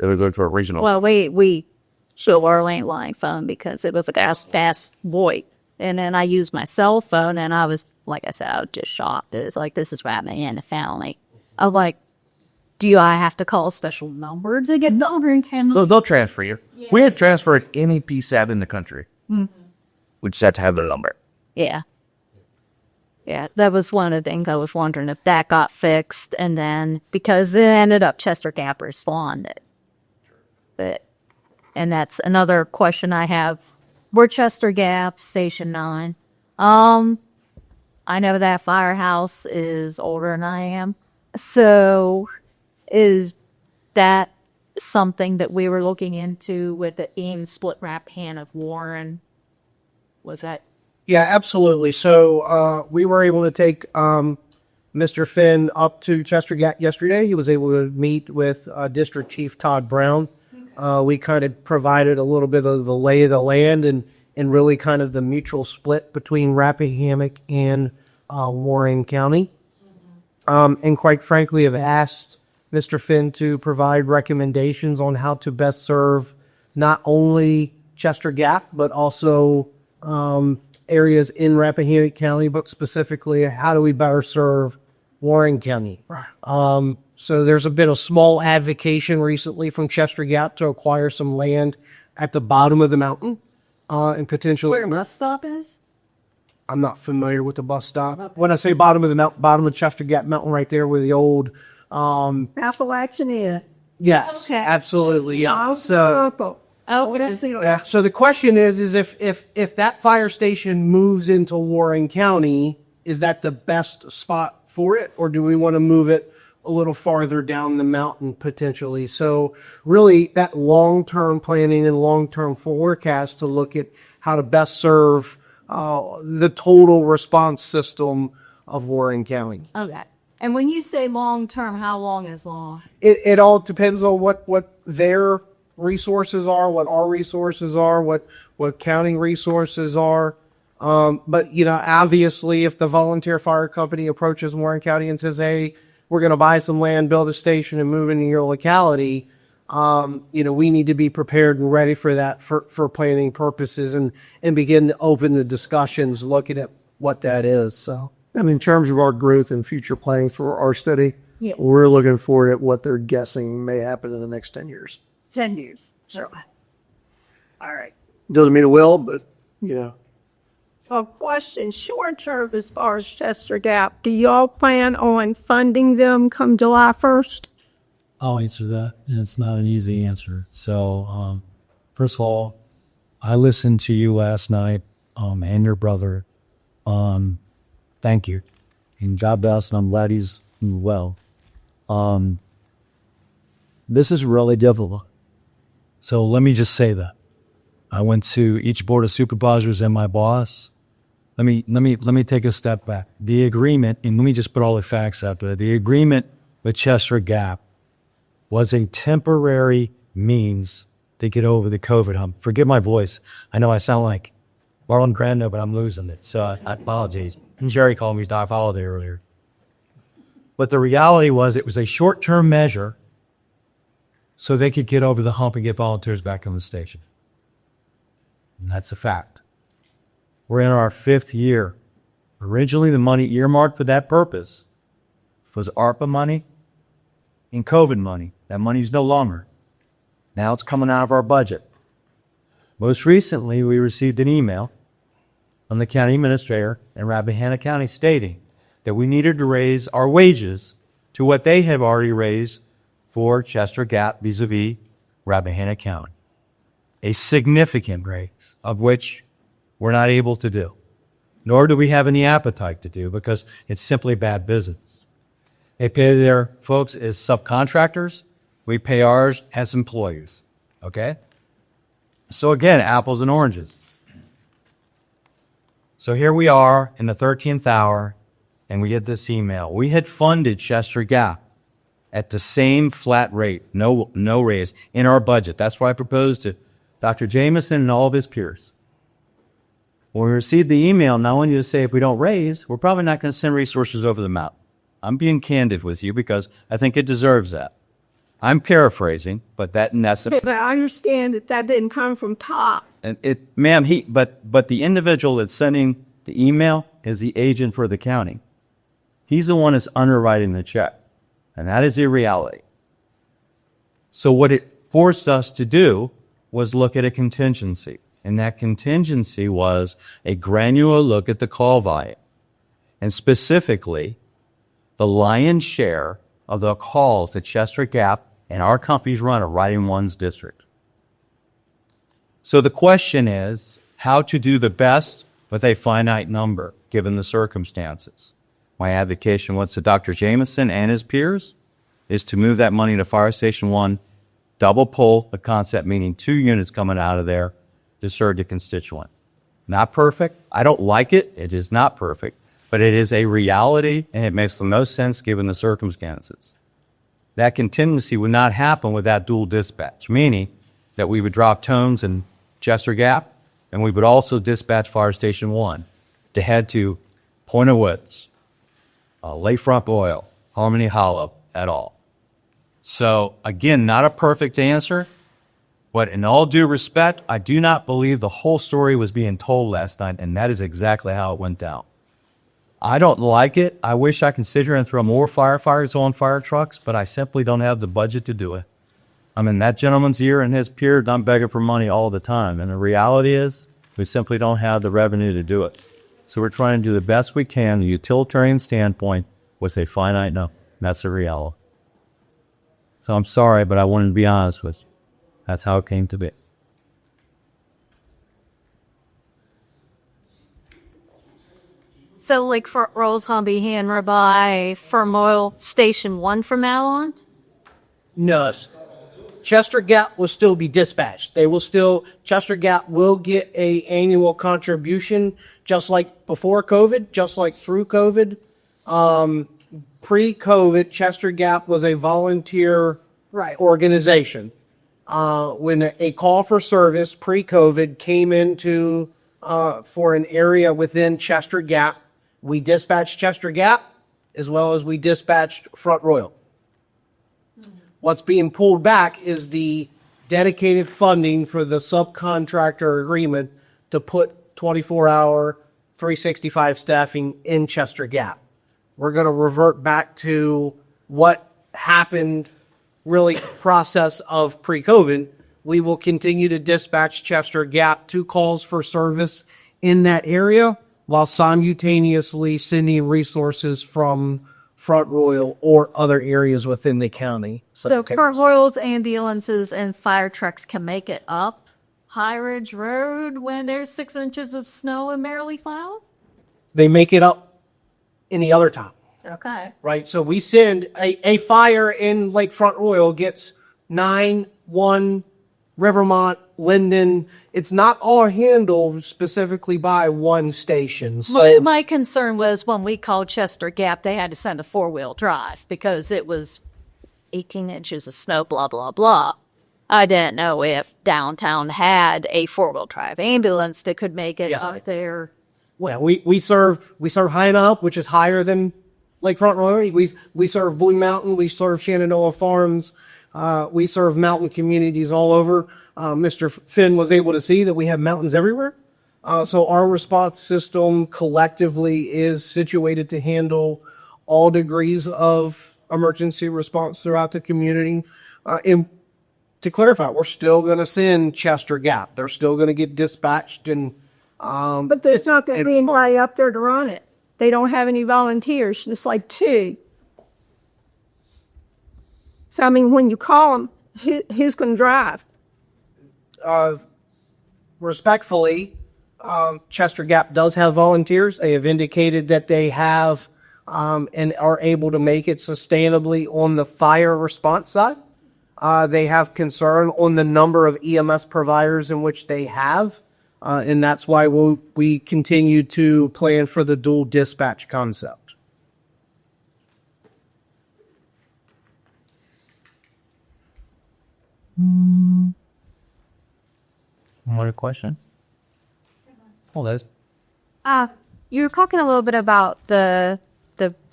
It would go to a regional. Well, we show our landline phone because it was a fast VoIP. And then I used my cell phone, and I was, like I said, I was just shocked. It's like, this is Rappahannock County. I'm like, I have to call a special number to get over in Canada? They'll transfer you. Yeah. We had transferred any PSAP in the country. Mm-hmm. We just had to have their number. Yeah. Yeah, that was one of the things I was wondering if that got fixed. And then, because it ended up Chester Gap responded. And that's another question I have. We're Chester Gap, Station 9. I know that firehouse is older than I am. So is that something that we were looking into with the Ames split Rappahannock Warren? Was that? Yeah, absolutely. So we were able to take Mr. Finn up to Chester Gap yesterday. He was able to meet with District Chief Todd Brown. We kind of provided a little bit of the lay of the land and really kind of the mutual split between Rappahannock and Warren County. And quite frankly, have asked Mr. Finn to provide recommendations on how to best serve not only Chester Gap, but also areas in Rappahannock County, but specifically, how do we better serve Warren County? Right. So there's a bit of small advocation recently from Chester Gap to acquire some land at the bottom of the mountain, and potentially. Where bus stop is? I'm not familiar with the bus stop. When I say bottom of the mountain, bottom of Chester Gap Mountain, right there where the old. Appalachian is. Yes, okay. Absolutely. Yeah. So. What is it? Yeah. So the question is if that fire station moves into Warren County, is that the best spot for it, or do we want to move it a little farther down the mountain potentially? So really, that long-term planning and long-term forecast to look at how to best serve the total response system of Warren County. Okay. And when you say long term, how long is long? It all depends on what their resources are, what our resources are, what county resources are. But, you know, obviously, if the volunteer fire company approaches Warren County and says, hey, we're going to buy some land, build a station, and move into your locality, you know, we need to be prepared and ready for that for planning purposes and begin to open the discussions looking at what that is. So, And in terms of our growth and future planning for our study, Yeah. we're looking forward at what they're guessing may happen in the next 10 years. 10 years. So, all right. Doesn't mean it will, but, you know. A question, short term as far as Chester Gap, do y'all plan on funding them come July 1st? I'll answer that, and it's not an easy answer. So, first of all, I listened to you last night, and your brother. Thank you, and God bless, and I'm glad he's well. This is really difficult. So let me just say that I went to each board of supervisors and my boss. Let me take a step back. The agreement, and let me just put all the facts out there. The agreement with Chester Gap was a temporary means to get over the COVID hump. Forgive my voice. I know I sound like Marlon Brando, but I'm losing it. So I apologize. And Jerry called me Doc Holiday earlier. But the reality was it was a short-term measure so they could get over the hump and get volunteers back on the station. And that's a fact. We're in our 5th year. Originally, the money earmarked for that purpose was ARPA money and COVID money. That money's no longer. Now it's coming out of our budget. Most recently, we received an email from the county administrator in Rappahannock County stating that we needed to raise our wages to what they have already raised for Chester Gap vis-a-vis Rappahannock County. A significant raise, of which we're not able to do, nor do we have any appetite to do because it's simply bad business. They pay their folks as subcontractors. We pay ours as employees, okay? So again, apples and oranges. So here we are in the 13th hour, and we get this email. We had funded Chester Gap at the same flat rate, no raise, in our budget. That's what I proposed to Dr. Jameson and all of his peers. When we received the email, not only to say if we don't raise, we're probably not going to send resources over the mountain. I'm being candid with you because I think it deserves that. I'm paraphrasing, but that in essence. But I understand that didn't come from top. And ma'am, but the individual that's sending the email is the agent for the county. He's the one that's underwriting the check, and that is a reality. So what it forced us to do was look at a contingency, and that contingency was a granular look at the call volume, and specifically the lion's share of the calls that Chester Gap and our companies run are right in one's district. So the question is how to do the best with a finite number, given the circumstances. My advocation was to Dr. Jameson and his peers is to move that money to Fire Station 1, double pull the concept, meaning 2 units coming out of there to serve the constituent. Not perfect. I don't like it. It is not perfect. But it is a reality, and it makes the most sense given the circumstances. That contingency would not happen without dual dispatch, meaning that we would drop tones in Chester Gap, and we would also dispatch Fire Station 1 to head to Point of Woods, Lakefront Oil, Harmony Hollow, et al. So, again, not a perfect answer, but in all due respect, I do not believe the whole story was being told last night, and that is exactly how it went down. I don't like it. I wish I could sit here and throw more firefighters on fire trucks, but I simply don't have the budget to do it. I'm in that gentleman's ear and his peers. I'm begging for money all the time. And the reality is we simply don't have the revenue to do it. So we're trying to do the best we can, the utilitarian standpoint, with a finite number. That's the reality. So I'm sorry, but I wanted to be honest with you. That's how it came to be. So, like, for rolls on be hand by from oil station 1 from now on? no, Chester Gap will still be dispatched. Chester Gap will get a annual contribution, just like before COVID, just like through COVID. Pre-COVID, Chester Gap was a volunteer organization. when a call for service pre-COVID came into for an area within Chester Gap, we dispatched Chester Gap as well as we dispatched Front Royal. What's being pulled back is the dedicated funding for the subcontractor agreement to put 24-hour, 365 staffing in Chester Gap. We're going to revert back to what happened really process of pre-COVID. We will continue to dispatch Chester Gap 2 calls for service in that area while simultaneously sending resources from Front Royal or other areas within the county. So Front Royal's ambulances and fire trucks can make it up High Ridge Road when there's 6 inches of snow and barely plowed? They make it up any other time. Okay. Right, so we send a fire in Lake Front Royal gets 9-1 Rivermont, Linden. It's not all handled specifically by one station. So My concern was when we called Chester Gap, they had to send a 4-wheel drive because it was 18 inches of snow, blah, blah, blah. I didn't know if downtown had a 4-wheel drive ambulance that could make it up there. well, we serve High and Up, which is higher than Lake Front Royal. We serve Blue Mountain. We serve Shenandoah Farms. We serve mountain communities all over. Mr. Finn was able to see that we have mountains everywhere. So our response system collectively is situated to handle all degrees of emergency response throughout the community. And to clarify, we're still going to send Chester Gap. They're still going to get dispatched. But there's not going to be anybody up there to run it. They don't have any volunteers. It's like 2. So, I mean, when you call them, who's going to drive? Respectfully, Chester Gap does have volunteers. They have indicated that they have and are able to make it sustainably on the fire response side. They have concern on the number of EMS providers in which they have, and that's why we continue to plan for the dual dispatch concept. More question? Oh, that's You were talking a little bit about the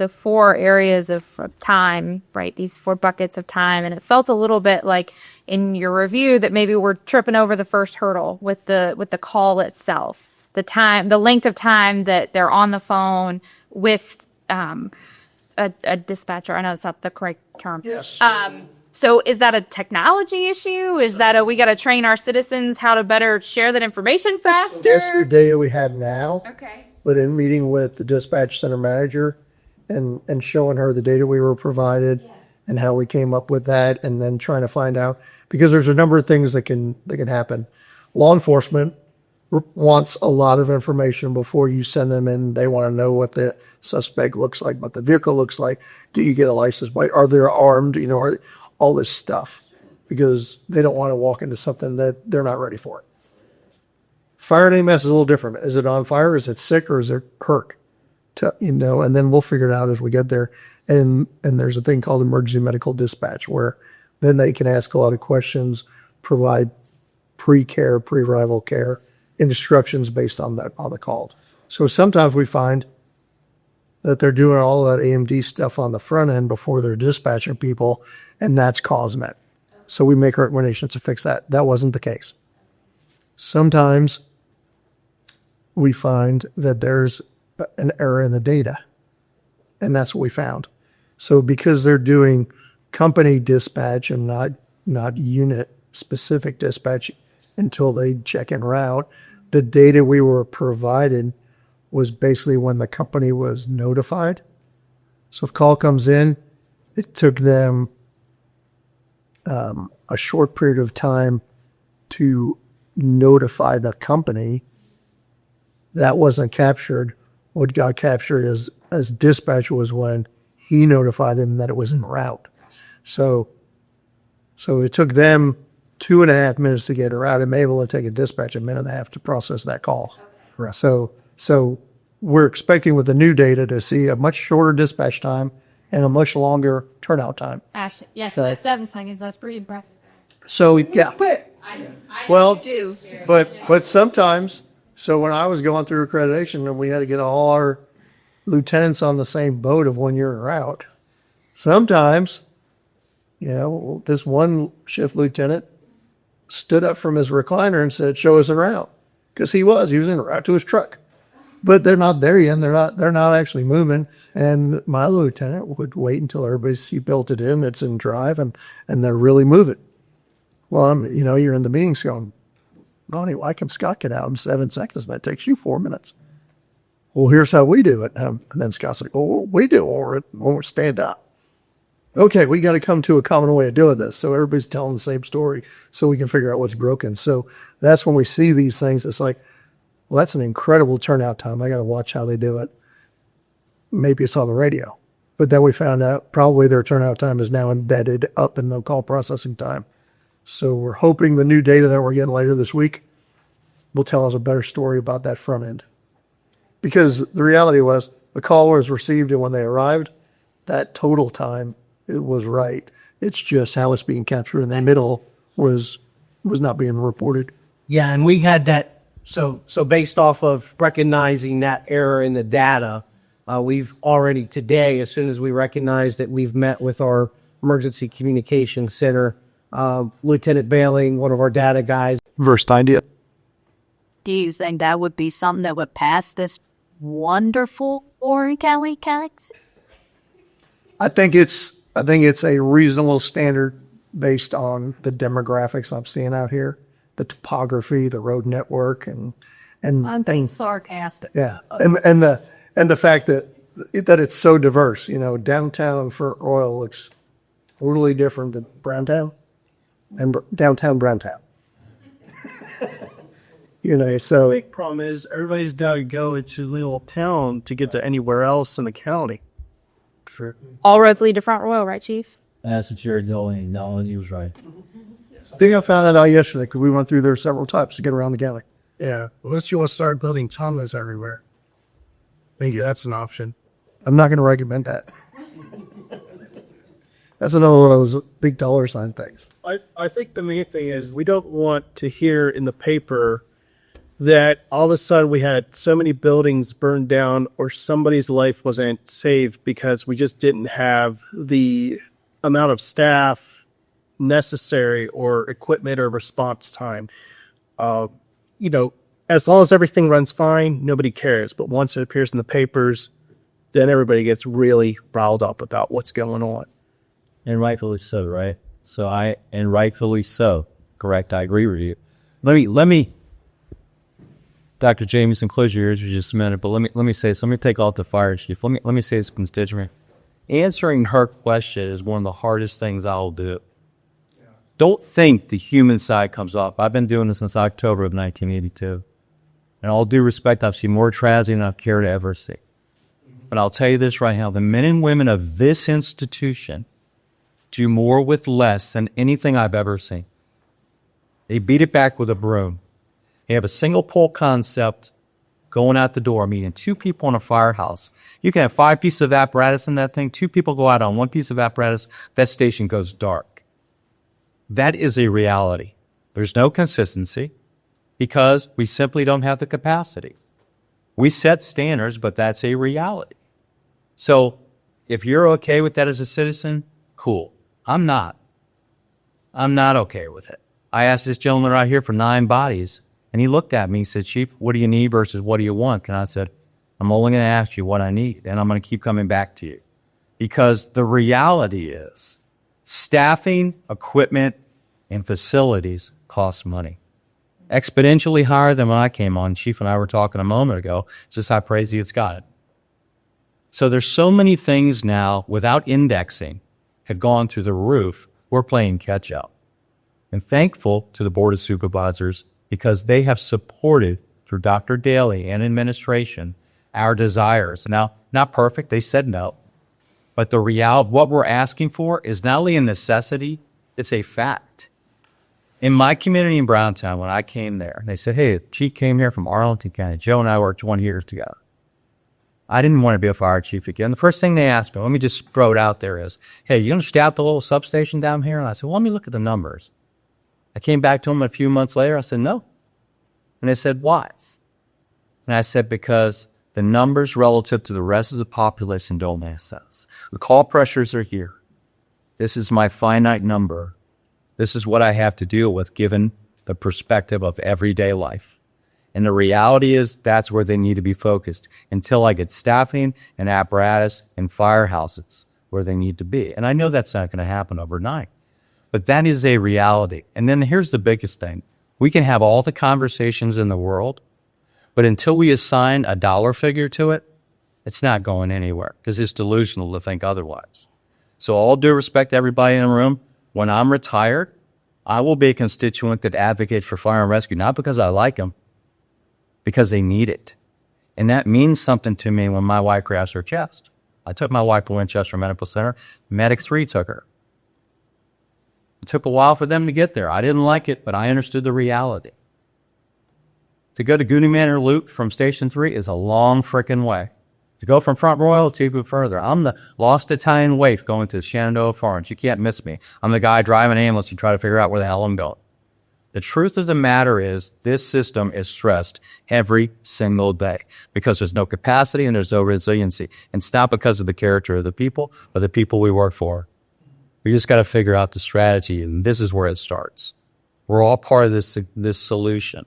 4 areas of time, right? These 4 buckets of time, and it felt a little bit like in your review that maybe we're tripping over the first hurdle with the call itself, the time, the length of time that they're on the phone with a dispatcher. I know that's not the correct term. Yes. So is that a technology issue? Is that we got to train our citizens how to better share that information faster? That's the data we have now. Okay. But in meeting with the dispatch center manager and showing her the data we were provided and how we came up with that, and then trying to find out, because there's a number of things that can happen. Law enforcement wants a lot of information before you send them in. They want to know what the suspect looks like, what the vehicle looks like. Do you get a license plate? Are they armed? All this stuff, because they don't want to walk into something that they're not ready for. Fire and EMS is a little different. Is it on fire? Is it sick? Or is it hurt? And then we'll figure it out as we get there. And there's a thing called emergency medical dispatch, where then they can ask a lot of questions, provide pre-care, pre-arrival care, instructions based on the call. So sometimes we find that they're doing all that AMD stuff on the front end before they're dispatching people, and that's COSMET. So we make recommendations to fix that. That wasn't the case. Sometimes we find that there's an error in the data, and that's what we found. So because they're doing company dispatch and not unit-specific dispatch until they check en route, the data we were provided was basically when the company was notified. So if call comes in, it took them a short period of time to notify the company. That wasn't captured. What got captured as dispatch was when he notified them that it was en route. So it took them 2.5 minutes to get her out. I'm able to take a dispatch 1.5 minutes to process that call. Okay. So we're expecting with the new data to see a much shorter dispatch time and a much longer turnout time. Ashley, yes, 7 seconds. That's pretty impressive. So, yeah. Well, but sometimes, so when I was going through accreditation and we had to get all our lieutenants on the same boat of when you're en route, sometimes, this one shift lieutenant stood up from his recliner and said, "Show us en route," because he was en route to his truck. But they're not there yet. They're not actually moving. And my lieutenant would wait until everybody's seatbelted in, it's in drive, and they're really moving. Well, you're in the meetings going, "Ronnie, why can Scott get out in 7 seconds? And that takes you 4 minutes." Well, here's how we do it. And then Scott's like, "Oh, we do it when we're stand up." Okay, we got to come to a common way of doing this. So everybody's telling the same story so we can figure out what's broken. So that's when we see these things. It's like, well, that's an incredible turnout time. I got to watch how they do it. Maybe it's on the radio. But then we found out probably their turnout time is now embedded up in the call processing time. So we're hoping the new data that we're getting later this week will tell us a better story about that front end. Because the reality was the call was received and when they arrived, that total time, it was right. It's just how it's being captured in the middle was not being reported. Yeah, and we had that. So based off of recognizing that error in the data, we've already today, as soon as we recognize that, we've met with our emergency communication center, Lieutenant Bailing, one of our data guys. First idea. Do you think that would be something that would pass this wonderful Orange County tax? I think it's a reasonable standard based on the demographics I'm seeing out here, the topography, the road network, and I'm being sarcastic. yeah, and the fact that it's so diverse. Downtown Front Royal looks totally different than Browntown and downtown Browntown. So Big problem is everybody's got to go into little town to get to anywhere else in the county. All roads lead to Front Royal, right, Chief? That's what Jared's only. No, he was right. I think I found that out yesterday because we went through there several times to get around the county. Yeah, unless you want to start building tunnels everywhere. Maybe that's an option. I'm not going to recommend that. That's another one of those big dollar sign things. I think the main thing is we don't want to hear in the paper that all of a sudden we had so many buildings burned down or somebody's life wasn't saved because we just didn't have the amount of staff necessary or equipment or response time. As long as everything runs fine, nobody cares. But once it appears in the papers, then everybody gets really riled up about what's going on. And rightfully so, right? And rightfully so. Correct. I agree with you. Let me, Dr. Jameson, close your ears for just a minute, but let me say this. Let me take off the fire chief. Let me say this constituent. Answering her question is one of the hardest things I'll do. Don't think the human side comes off. I've been doing this since October of 1982. And all due respect, I've seen more tragedy than I've cared to ever see. But I'll tell you this right now. The men and women of this institution do more with less than anything I've ever seen. They beat it back with a broom. They have a single pole concept going out the door, meaning 2 people in a firehouse. You can have 5 pieces of apparatus in that thing. 2 people go out on 1 piece of apparatus. That station goes dark. That is a reality. There's no consistency because we simply don't have the capacity. We set standards, but that's a reality. So if you're okay with that as a citizen, cool. I'm not. I'm not okay with it. I asked this gentleman right here for 9 bodies, and he looked at me and said, "Chief, what do you need versus what do you want?" And I said, "I'm only going to ask you what I need, and I'm going to keep coming back to you." Because the reality is staffing, equipment, and facilities cost money. Exponentially higher than when I came on. Chief and I were talking a moment ago. It's just how crazy it's gotten. So there's so many things now without indexing have gone through the roof. We're playing catch up. And thankful to the Board of Supervisors because they have supported through Dr. Daly and administration our desires. Now, not perfect. They said no. But the reality, what we're asking for is not only a necessity, it's a fact. In my community in Browntown, when I came there, they said, "Hey, the chief came here from Arlington County. Joe and I worked 20 years together." I didn't want to be a fire chief again. The first thing they asked me, let me just throw it out there, is, "Hey, you going to staff the little substation down here?" And I said, "Well, let me look at the numbers." I came back to them a few months later. I said, no. And they said, why? And I said, because the numbers relative to the rest of the population don't make sense. The call pressures are here. This is my finite number. This is what I have to deal with given the perspective of everyday life. And the reality is that's where they need to be focused until I get staffing and apparatus and firehouses where they need to be. And I know that's not going to happen overnight, but that is a reality. And then here's the biggest thing. We can have all the conversations in the world, but until we assign a dollar figure to it, it's not going anywhere because it's delusional to think otherwise. So all due respect to everybody in the room, when I'm retired, I will be a constituent that advocates for fire and rescue, not because I like them, because they need it. And that means something to me when my wife grabs her chest. I took my wife to Winchester Medical Center. Medic 3 took her. It took a while for them to get there. I didn't like it, but I understood the reality. To go to Goody Manor Loop from Station 3 is a long frickin' way. To go from Front Royal to even further. I'm the lost Italian waif going to Shenandoah Farms. You can't miss me. I'm the guy driving an ambulance and try to figure out where the hell I'm going. The truth of the matter is this system is stressed every single day because there's no capacity and there's no resiliency. And it's not because of the character of the people, but the people we work for. We just got to figure out the strategy, and this is where it starts. We're all part of this solution.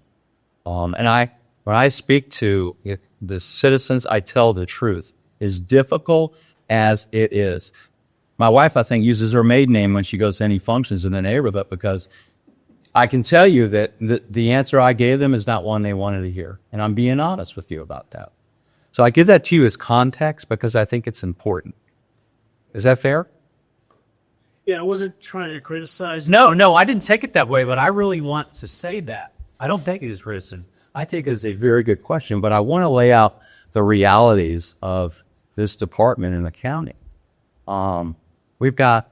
When I speak to the citizens, I tell the truth. As difficult as it is. My wife, I think, uses her maiden name when she goes to any functions in the neighborhood because I can tell you that the answer I gave them is not one they wanted to hear. And I'm being honest with you about that. So I give that to you as context because I think it's important. Is that fair? Yeah, I wasn't trying to criticize. No, I didn't take it that way, but I really want to say that. I don't take it as criticism. I take it as a very good question, but I want to lay out the realities of this department in the county. We've got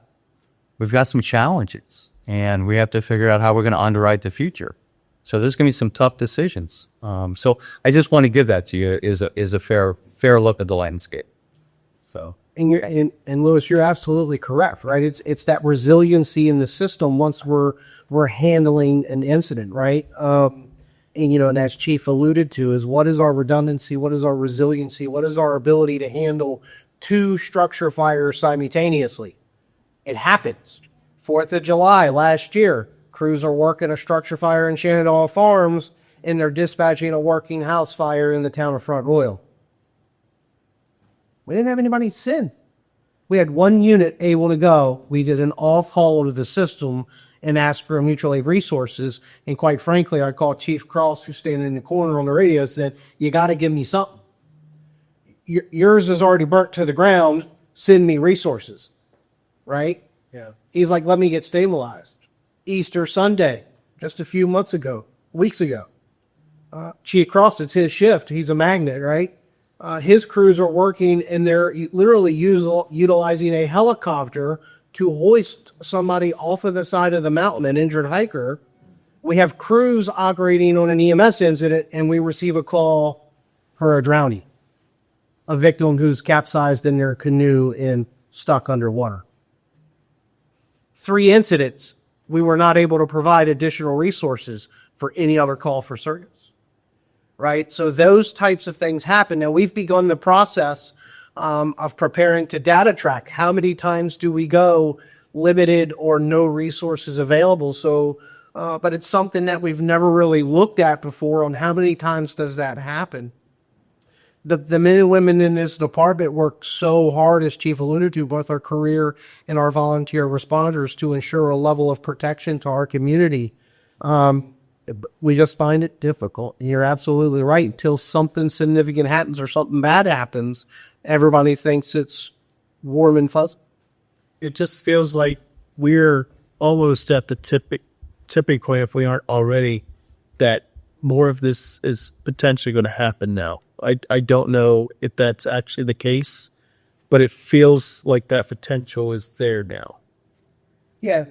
some challenges, and we have to figure out how we're going to underwrite the future. So there's going to be some tough decisions. So I just want to give that to you is a fair look at the landscape. So. And Louis, you're absolutely correct, right? It's that resiliency in the system once we're handling an incident, right? And as Chief alluded to, is what is our redundancy? What is our resiliency? What is our ability to handle 2 structure fires simultaneously? It happens. 4th of July last year, crews are working a structure fire in Shenandoah Farms, and they're dispatching a working house fire in the town of Front Royal. We didn't have anybody sin. We had 1 unit able to go. We did an off-haul to the system and asked for mutual aid resources. And quite frankly, I called Chief Cross, who's standing in the corner on the radio, said, you got to give me something. Yours is already burnt to the ground. Send me resources. Right? Yeah. He's like, let me get stabilized. Easter Sunday, just a few weeks ago. Chief Cross, it's his shift. He's a magnet, right? His crews are working, and they're literally utilizing a helicopter to hoist somebody off of the side of the mountain, an injured hiker. We have crews operating on an EMS incident, and we receive a call for a drowning, a victim who's capsized in their canoe and stuck underwater. 3 incidents, we were not able to provide additional resources for any other call for service. Right? So those types of things happen. Now, we've begun the process of preparing to data track. How many times do we go limited or no resources available? So, but it's something that we've never really looked at before on how many times does that happen. The men and women in this department work so hard, as Chief alluded to, both our career and our volunteer responders, to ensure a level of protection to our community. We just find it difficult. You're absolutely right. Until something significant happens or something bad happens, everybody thinks it's warm and fuzzy. It just feels like we're almost at the tipping point, if we aren't already, that more of this is potentially going to happen now. I don't know if that's actually the case, but it feels like that potential is there now. Yeah.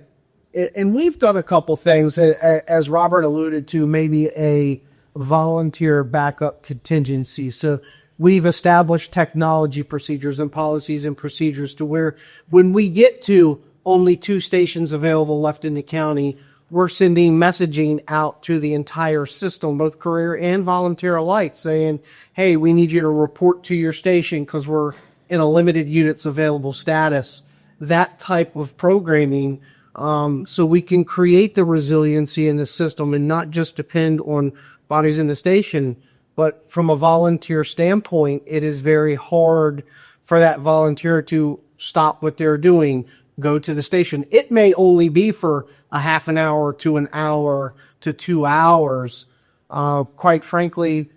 And we've done a couple things, as Robert alluded to, maybe a volunteer backup contingency. So we've established technology procedures and policies and procedures to where when we get to only 2 stations available left in the county, we're sending messaging out to the entire system, both career and volunteer alike, saying, hey, we need you to report to your station because we're in a limited units available status. That type of programming, so we can create the resiliency in the system and not just depend on bodies in the station. But from a volunteer standpoint, it is very hard for that volunteer to stop what they're doing, go to the station. It may only be for a half an hour to an hour to 2 hours. Quite frankly,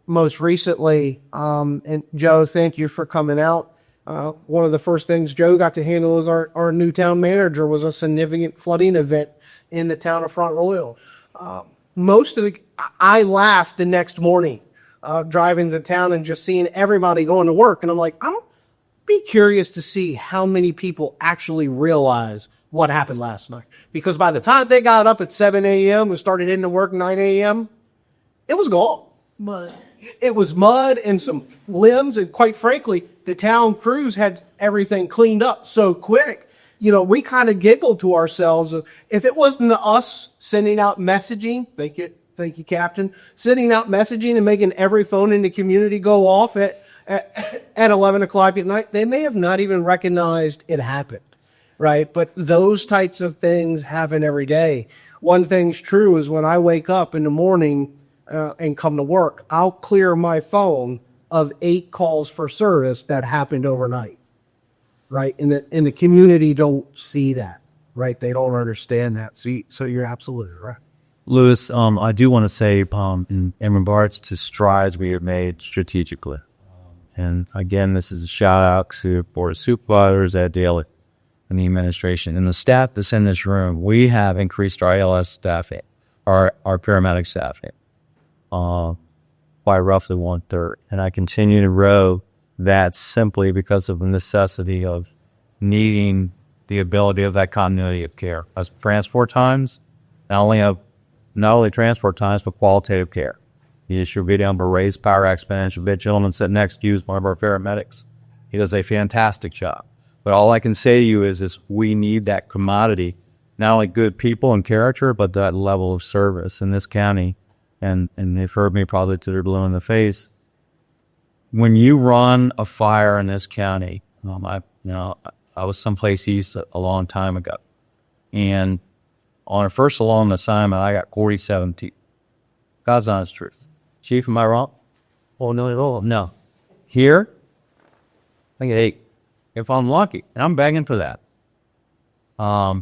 most recently, and Joe, thank you for coming out. One of the first things Joe got to handle as our new town manager was a significant flooding event in the town of Front Royal. I laughed the next morning driving to town and just seeing everybody going to work. And I'm like, I'm be curious to see how many people actually realize what happened last night. Because by the time they got up at 7 a.m. and started into work 9 a.m., it was gone. Mud. It was mud and some limbs. And quite frankly, the town crews had everything cleaned up so quick. We kind of giggled to ourselves. If it wasn't us sending out messaging, thank you, Captain, sending out messaging and making every phone in the community go off at 11 o'clock at night, they may have not even recognized it happened, right? But those types of things happen every day. One thing's true is when I wake up in the morning and come to work, I'll clear my phone of 8 calls for service that happened overnight, right? And the community don't see that, right? They don't understand that. So you're absolutely right. Louis, I do want to say in regards to strides we have made strategically. And again, this is a shout out to Board of Supervisors, Ed Daly, and the administration. And the staff that's in this room, we have increased our ALS staffing, our paramedic staffing, by roughly 1/3. And I continue to grow that simply because of the necessity of needing the ability of that continuity of care. As transport times, not only transport times, but qualitative care. You should be able to raise power exponential. The gentleman sitting next to you is one of our paramedics. He does a fantastic job. But all I can say to you is we need that commodity, not only good people and character, but that level of service in this county. And they've heard me probably to their blue in the face. When you run a fire in this county, I was someplace east a long time ago, and on our first alarm assignment, I got 47 people. God's honest truth. Chief, am I wrong? Oh, no. Here, I get 8. If I'm lucky, and I'm begging for that.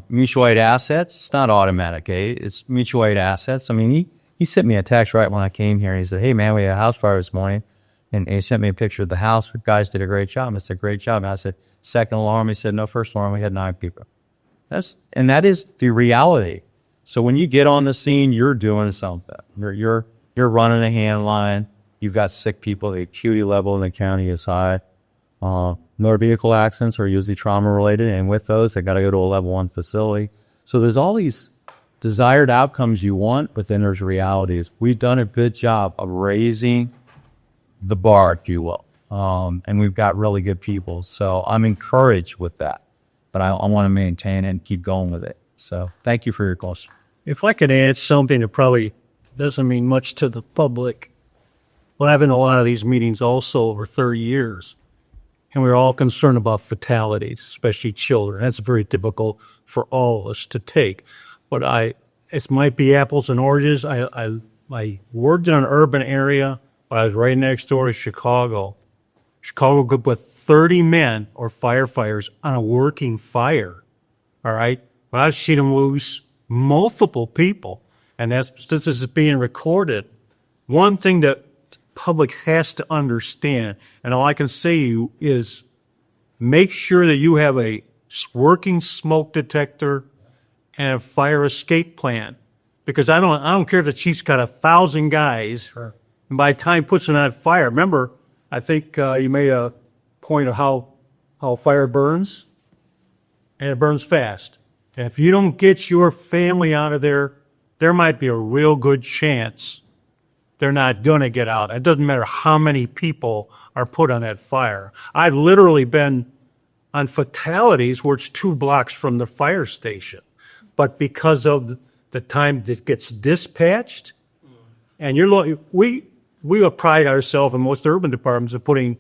Mutual aid assets, it's not automatic aid. It's mutual aid assets. I mean, he sent me a text right when I came here. He said, hey, man, we had a house fire this morning. And he sent me a picture of the house. The guys did a great job. I said, great job. And I said, second alarm. He said, no, first alarm, we had 9 people. That is the reality. So when you get on the scene, you're doing something. You're running a hand line. You've got sick people. The acuity level in the county is high. Motor vehicle accidents are usually trauma related, and with those, they got to go to a level 1 facility. So there's all these desired outcomes you want, but then there's realities. We've done a good job of raising the bar, if you will, and we've got really good people. So I'm encouraged with that, but I want to maintain it and keep going with it. So thank you for your question. If I could add something that probably doesn't mean much to the public, but I've been in a lot of these meetings also over 30 years, and we're all concerned about fatalities, especially children. That's very difficult for all of us to take. But it might be apples and oranges. I worked in an urban area, but I was right next door to Chicago. Chicago could put 30 men or firefighters on a working fire, all right? But I've seen them lose multiple people, and this is being recorded. One thing that the public has to understand, and all I can say to you is make sure that you have a working smoke detector and a fire escape plan. Because I don't care if the chief's got 1,000 guys, and by the time he puts it on fire, remember, I think you made a point of how fire burns, and it burns fast. And if you don't get your family out of there, there might be a real good chance they're not going to get out. It doesn't matter how many people are put on that fire. I've literally been on fatalities where it's 2 blocks from the fire station. but because of the time that gets dispatched, and we pride ourselves in most urban departments of putting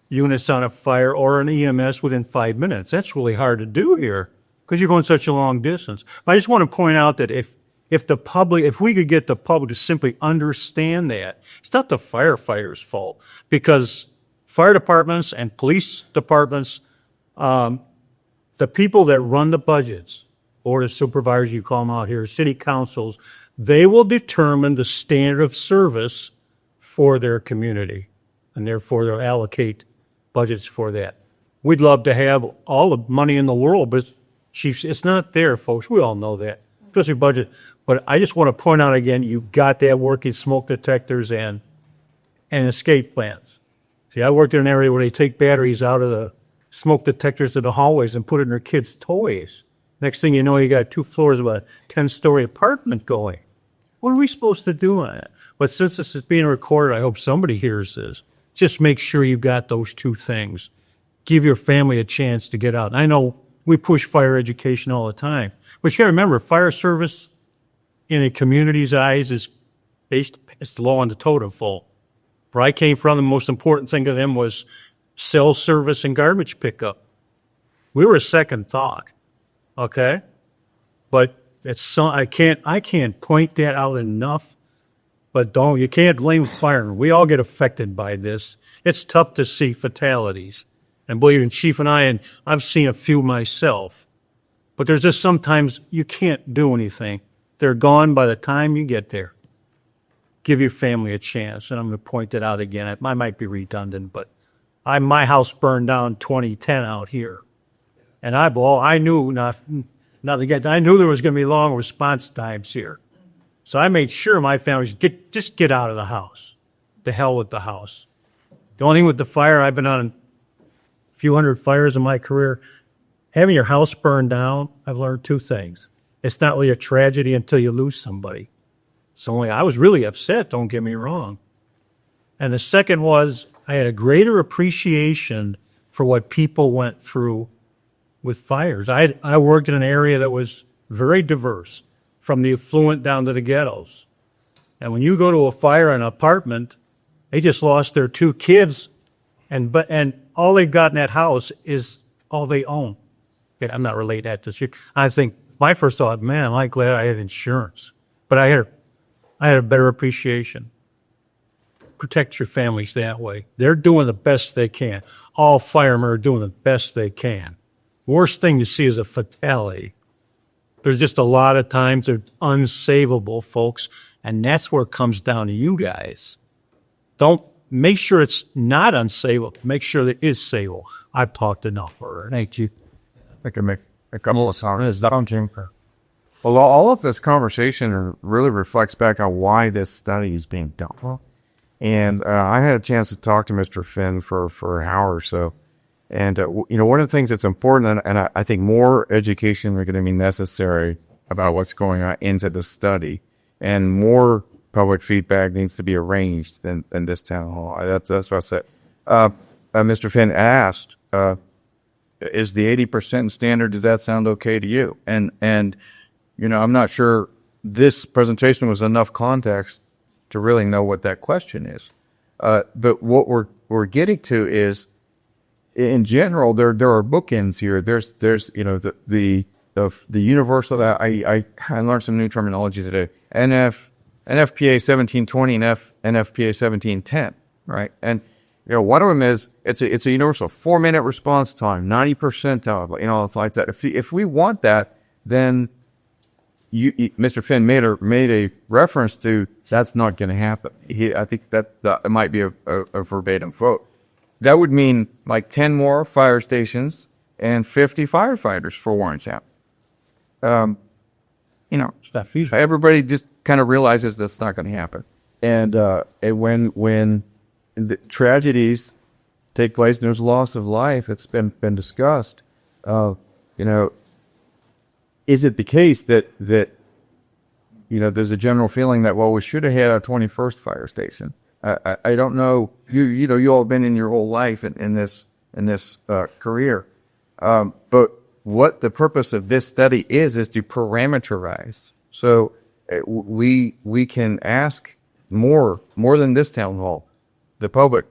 units on a fire or an EMS within 5 minutes. That's really hard to do here because you're going such a long distance. But I just want to point out that if we could get the public to simply understand that, it's not the firefighters' fault, because fire departments and police departments, the people that run the budgets, board of supervisors, you call them out here, city councils, they will determine the standard of service for their community, and therefore they'll allocate budgets for that. We'd love to have all the money in the world, but Chiefs, it's not there, folks. We all know that, especially budget. But I just want to point out again, you've got to have working smoke detectors and escape plans. See, I worked in an area where they take batteries out of the smoke detectors in the hallways and put it in their kids' toys. Next thing you know, you got 2 floors of a 10-story apartment going. What are we supposed to do on it? But since this is being recorded, I hope somebody hears this. Just make sure you've got those 2 things. Give your family a chance to get out. And I know we push fire education all the time. But you got to remember, fire service in a community's eyes is it's low on the totem pole. Where I came from, the most important thing to them was cell service and garbage pickup. We were a second thought, okay? But I can't point that out enough. But you can't blame fire. We all get affected by this. It's tough to see fatalities. And believe me, Chief and I've seen a few myself. But there's just sometimes you can't do anything. They're gone by the time you get there. Give your family a chance. And I'm going to point that out again. I might be redundant, but my house burned down 2010 out here. And I knew I knew there was going to be long response times here. So I made sure my family just get out of the house. The hell with the house. The only thing with the fire, I've been on a few hundred fires in my career. Having your house burned down, I've learned 2 things. It's not really a tragedy until you lose somebody. So I was really upset, don't get me wrong. And the second was I had a greater appreciation for what people went through with fires. I worked in an area that was very diverse, from the affluent down to the ghettos. And when you go to a fire in an apartment, they just lost their 2 kids, and all they've got in that house is all they own. Okay, I'm not relating that to shit. I think my first thought, man, I'm glad I had insurance. But I had a better appreciation. Protect your families that way. They're doing the best they can. All firemen are doing the best they can. Worst thing you see is a fatality. There's just a lot of times they're unsavable, folks, and that's where it comes down to you guys. Don't make sure it's not unsavable. Make sure that it is savable. I've talked enough for it. Thank you. I can make a couple of comments. Well, all of this conversation really reflects back on why this study is being done. And I had a chance to talk to Mr. Finn for an hour or so. And, one of the things that's important, and I think more education are going to be necessary about what's going on into the study, and more public feedback needs to be arranged than this town hall. That's what I said. Mr. Finn asked, is the 80% standard, does that sound okay to you? And I'm not sure this presentation was enough context to really know what that question is. But what we're getting to is, in general, there are bookends here. There's the universal that I learned some new terminology today. NFPA 1720 and NFPA 1710, right? And one of them is it's a universal 4-minute response time, 90 percentile, it's like that. If we want that, then Mr. Finn made a reference to that's not going to happen. I think that it might be a verbatim quote. That would mean like 10 more fire stations and 50 firefighters for Warrentown. Everybody just kind of realizes that's not going to happen. And when the tragedies take place and there's loss of life, it's been discussed. Is it the case that there's a general feeling that, well, we should have had our 21st fire station? I don't know. You all have been in your whole life in this career, but what the purpose of this study is to parameterize. So we can ask more than this town hall. The public,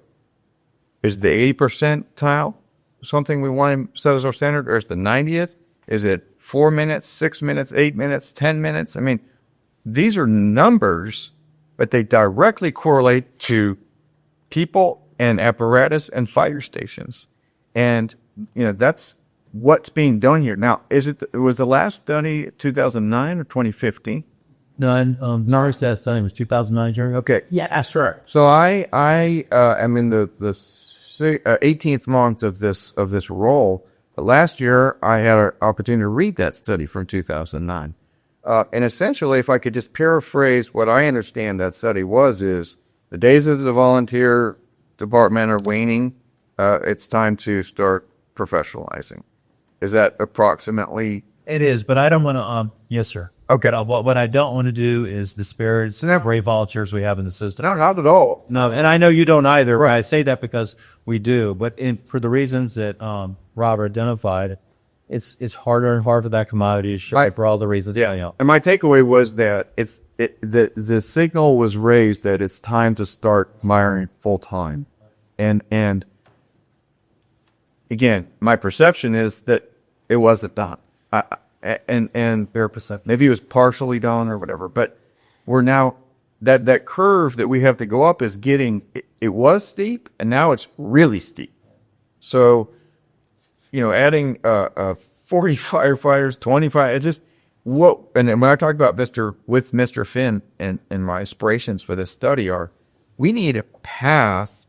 is the 80 percentile something we want to set as our standard, or is the 90th? Is it 4 minutes, 6 minutes, 8 minutes, 10 minutes? I mean, these are numbers, but they directly correlate to people and apparatus and fire stations. And, that's what's being done here. Now, was the last study 2009 or 2015? No, Norris that study was 2009, Jerry. Okay. Yeah, that's right. So I am in the 18th month of this role. Last year, I had an opportunity to read that study from 2009. And essentially, if I could just paraphrase what I understand that study is the days of the volunteer department are waning. It's time to start professionalizing. Is that approximately? It is, but I don't want to. Yes, sir. Okay. What I don't want to do is disparage the brave volunteers we have in the system. No, not at all. No, and I know you don't either. Right. I say that because we do, but for the reasons that Robert identified, it's harder and harder for that commodity to show for all the reasons. Yeah. And my takeaway was that the signal was raised that it's time to start miring full time, and again, my perception is that it wasn't done. And their perception, maybe it was partially done or whatever, but we're now that curve that we have to go up is it was steep, and now it's really steep. So, adding 40 firefighters, 25, it's just and when I talk about Mr. Finn and my aspirations for this study we need a path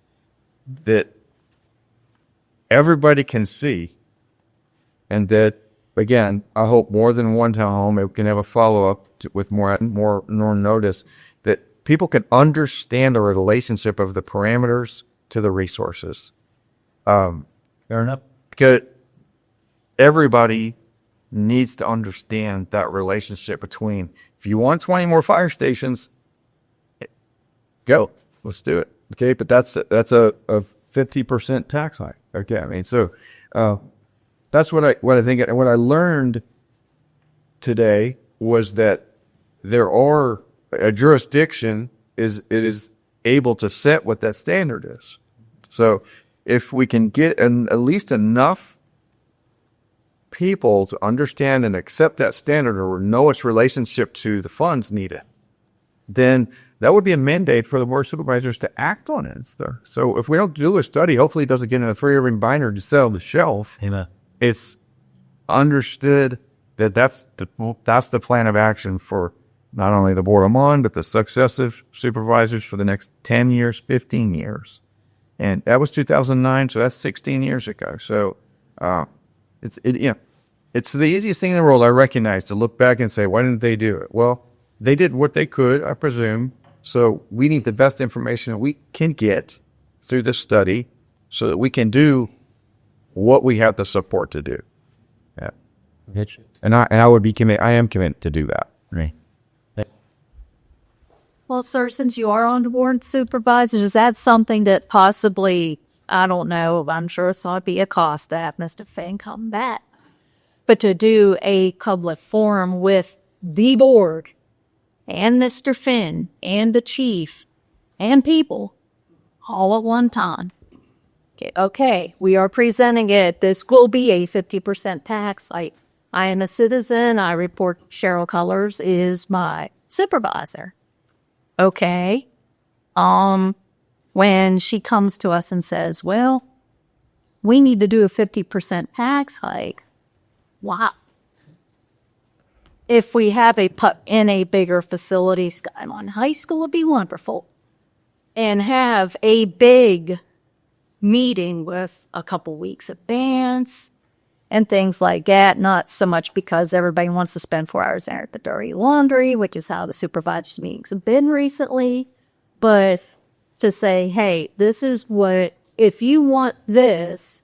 that everybody can see, and that, again, I hope more than one town hall it can have a follow-up with more notice, that people can understand the relationship of the parameters to the resources. Fair enough. Because everybody needs to understand that relationship between, if you want 20 more fire stations, go. Let's do it. Okay, but that's a 50% tax hike. Okay, I mean, so that's what I think. And what I learned today was that a jurisdiction is able to set what that standard is. So if we can get at least enough people to understand and accept that standard, or know its relationship to the funds needed, then that would be a mandate for the board of supervisors to act on it. So if we don't do a study, hopefully it doesn't get in a 3-ring binder to sell on the shelf. Amen. It's understood that that's the plan of action for not only the board I'm on, but the successive supervisors for the next 10 years, 15 years. And that was 2009, so that's 16 years ago. So it's the easiest thing in the world, I recognize, to look back and say, why didn't they do it? Well, they did what they could, I presume. So we need the best information that we can get through this study so that we can do what we have the support to do. Yeah. And I would be committed. I am committed to do that. Right. Well, sir, since you are on the board of supervisors, is that something that possibly, I don't know, I'm sure it's going to be a cost to have Mr. Finn come back, but to do a public forum with the board and Mr. Finn and the chief and people all at one time? Okay, we are presenting it. This will be a 50% tax. I am a citizen. I report Cheryl Colors is my supervisor. Okay. When she comes to us and says, well, we need to do a 50% tax hike. Wow. If we have in a bigger facility, Skyline High School would be wonderful. And have a big meeting with a couple weeks advance and things like that. Not so much because everybody wants to spend 4 hours there at the dirty laundry, which is how the supervisors meetings have been recently, but to say, hey, this is what, if you want this,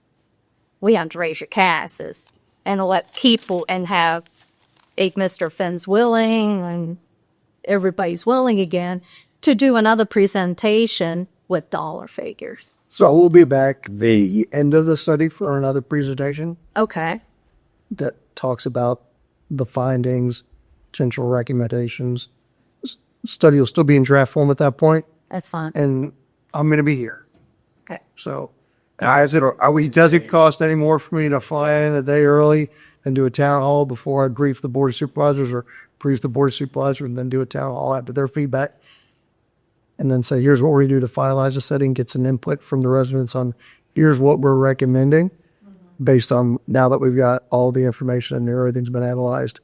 we have to raise your taxes and let people and have Mr. Finn's willing and everybody's willing again to do another presentation with dollar figures. So we'll be back the end of the study for another presentation. Okay. that talks about the findings, potential recommendations. Study will still be in draft form at that point, That's fine. and I'm going to be here. Okay. So, does it cost any more for me to fly in a day early and do a town hall before I brief the board of supervisors, or brief the board of supervisors and then do a town hall after their feedback? And then say, here's what we do to finalize the setting, get some input from the residents on here's what we're recommending based on now that we've got all the information and everything's been analyzed,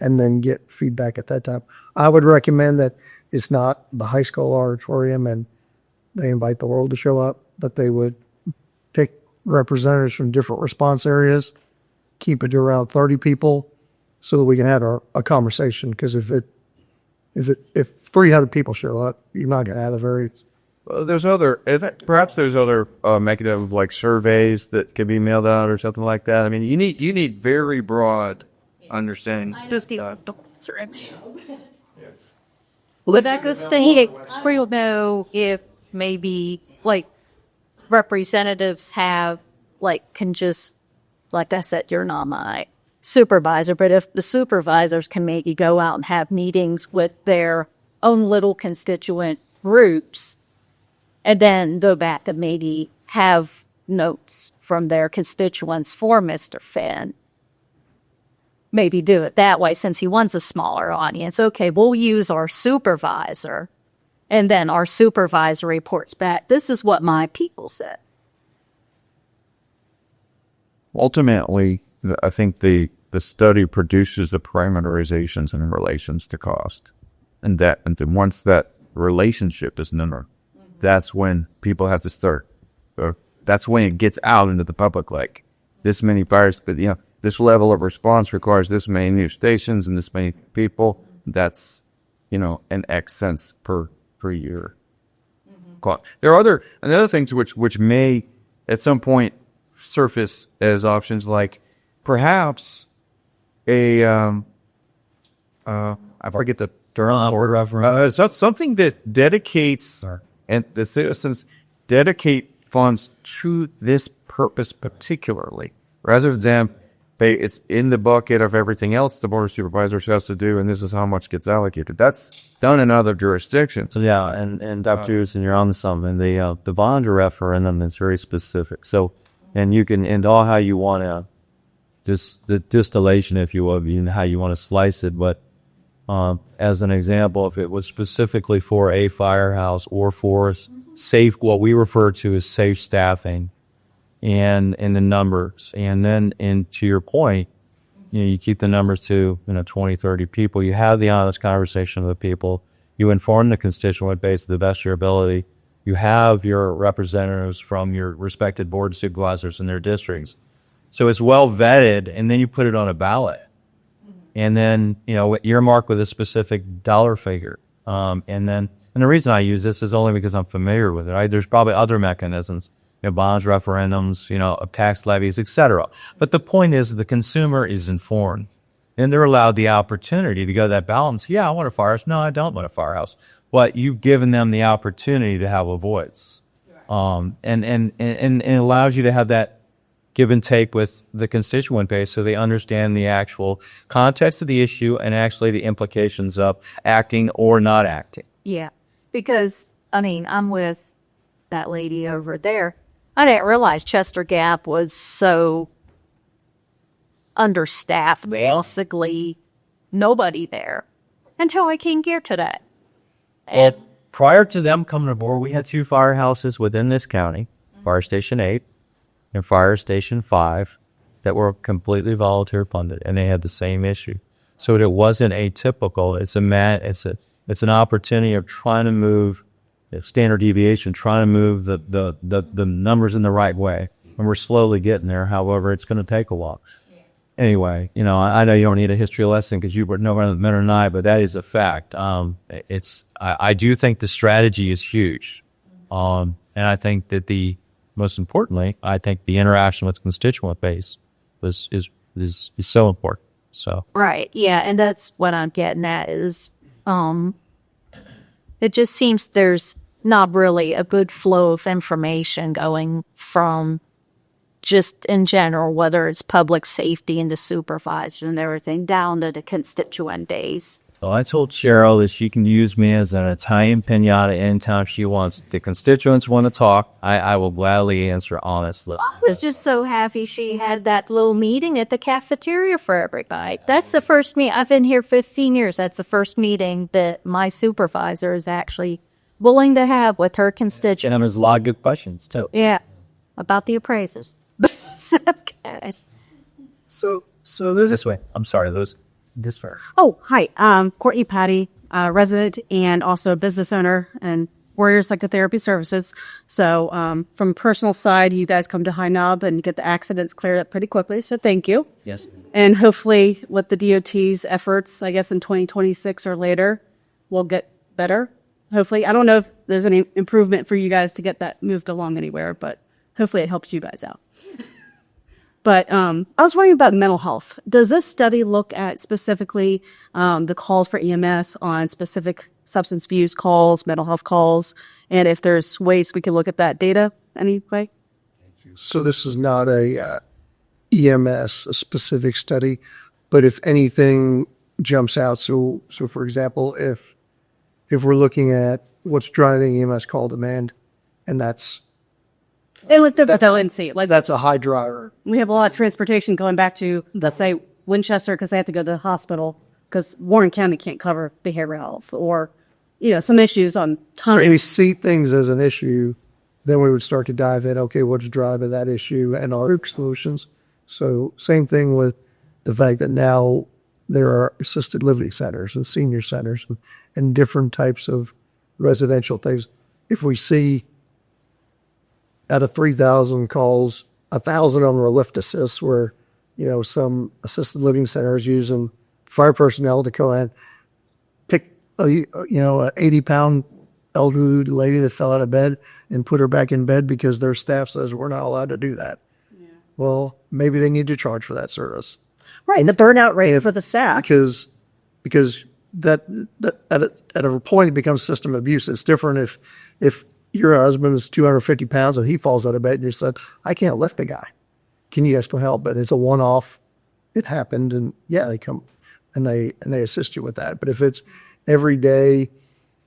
and then get feedback at that time. I would recommend that it's not the high school auditorium and they invite the world to show up, that they would take representatives from different response areas, keep it to around 30 people so that we can have a conversation. Because if 300 people show up, you're not going to have a very... Perhaps there's other mechanisms like surveys that can be mailed out or something like that. I mean, you need very broad understanding. But that goes to we'll know if maybe like representatives can just, like I said, you're not my supervisor, but if the supervisors can maybe go out and have meetings with their own little constituent groups and then go back and maybe have notes from their constituents for Mr. Finn. Maybe do it that way since he wants a smaller audience. Okay, we'll use our supervisor, and then our supervisor reports back, this is what my people said. Ultimately, I think the study produces the parameterizations in relations to cost. And then once that relationship is known, that's when people have to start. That's when it gets out into the public, like this many fires, but this level of response requires this many new stations and this many people. That's, an X cents per year. Mm-hmm. There are another things which may at some point surface as options, like perhaps I forget the term or reference. Something that dedicates and the citizens dedicate funds to this purpose particularly, rather than it's in the bucket of everything else the board of supervisors has to do, and this is how much gets allocated. That's done in other jurisdictions. So yeah, and Dr. Houston, you're on to something. The bond referendum is very specific. So, and you can end all how you want to, the distillation, if you will, how you want to slice it. But as an example, if it was specifically for a firehouse or for safe, what we refer to as safe staffing, and in the numbers, and then to your point, you keep the numbers to 20, 30 people. You have the honest conversation with the people. You inform the constituent base to the best of your ability. You have your representatives from your respected board supervisors in their districts. So it's well vetted, and then you put it on a ballot. And then, earmark with a specific dollar figure. And the reason I use this is only because I'm familiar with it. There's probably other mechanisms, bonds, referendums, tax levies, etc. But the point is the consumer is informed, and they're allowed the opportunity to go to that balance. Yeah, I want a firehouse. No, I don't want a firehouse. But you've given them the opportunity to have a voice. And it allows you to have that give and take with the constituent base so they understand the actual context of the issue and actually the implications of acting or not acting. Yeah, because, I'm with that lady over there. I didn't realize Chester Gap was so understaffed, basically nobody there, until I came here today. And prior to them coming aboard, we had 2 firehouses within this county, Fire Station 8 and Fire Station 5, that were completely volunteer funded, and they had the same issue. So it wasn't atypical. It's an opportunity of trying to move standard deviation, trying to move the numbers in the right way. And we're slowly getting there. However, it's going to take a while. Anyway, I know you don't need a history lesson because you were no better than I, but that is a fact. I do think the strategy is huge. And I think that most importantly, I think the interaction with the constituent base is so important. So. Right. Yeah. And that's what I'm getting at is, it just seems there's not really a good flow of information going from just in general, whether it's public safety and the supervisor and everything, down to the constituent days. So I told Cheryl that she can use me as an Italian pinata anytime she wants. If the constituents want to talk, I will gladly answer honestly. I was just so happy she had that little meeting at the cafeteria for everybody. That's the first meeting. I've been here 15 years. That's the first meeting that my supervisor is actually willing to have with her constituents. And there's a lot of good questions, too. Yeah, about the appraisers. Okay. So this This way. I'm sorry, Lewis. This first. Oh, hi. Courtney Patty, resident and also a business owner and Warrior Psychotherapy Services. So from personal side, you guys come to High Knob and get the accidents cleared up pretty quickly. So thank you. Yes. And hopefully with the DOT's efforts, I guess in 2026 or later, we'll get better. Hopefully. I don't know if there's any improvement for you guys to get that moved along anywhere, but hopefully it helps you guys out. But I was wondering about mental health. Does this study look at specifically the calls for EMS on specific substance abuse calls, mental health calls, and if there's ways we can look at that data anyway? So this is not a EMS, a specific study, but if anything jumps out, so for example, if we're looking at what's driving EMS call demand, and that's That's a high driver. We have a lot of transportation going back to, let's say, Winchester because they have to go to the hospital because Warren County can't cover behavioral health or, some issues on time. So if we see things as an issue, then we would start to dive in, okay, what's driving that issue and our solutions. So same thing with the fact that now there are assisted living centers and senior centers and different types of residential things. If we see out of 3,000 calls, 1,000 of them are lift assists where, some assisted living centers using fire personnel to go and pick, an 80-pound elderly lady that fell out of bed and put her back in bed because their staff says we're not allowed to do that. Yeah. Well, maybe they need to charge for that service. Right, the burnout rate for the staff. Because that at a point it becomes system abuse. It's different if your husband is 250 pounds and he falls out of bed and you said, I can't lift the guy. Can you guys go help? But it's a one-off. It happened. And yeah, they come and they assist you with that. But if it's every day,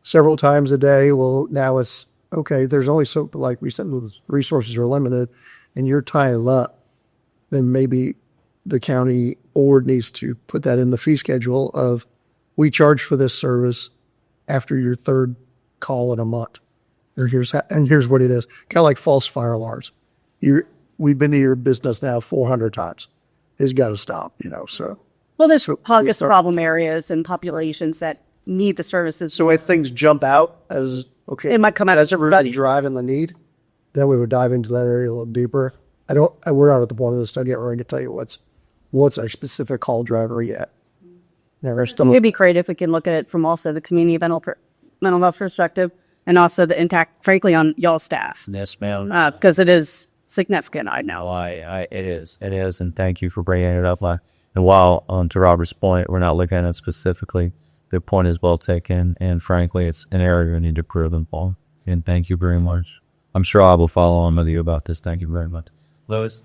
several times a day, well, now it's okay. There's only so, like we said, the resources are limited and you're tying up, then maybe the county board needs to put that in the fee schedule of we charge for this service after your third call in a month. Or here's what it is. Kind of like false fire alarms. We've been to your business now 400 times. It's got to stop, so. Well, there's pockets problem areas and populations that need the services. So if things jump out as, okay, it might come out as everybody driving the need, then we would dive into that area a little deeper. We're not at the point of the study yet. We're going to tell you what's our specific call driver yet. It'd be great if we can look at it from also the community mental health perspective. And also the impact, frankly, on y'all's staff. Yes, ma'am. Because it is significant, I know. It is, and thank you for bringing it up. And while, to Robert's point, we're not looking at it specifically, the point is well taken, and frankly, it's an area we need to improve upon. And thank you very much. I'm sure I will follow on with you about this. Thank you very much. Lewis?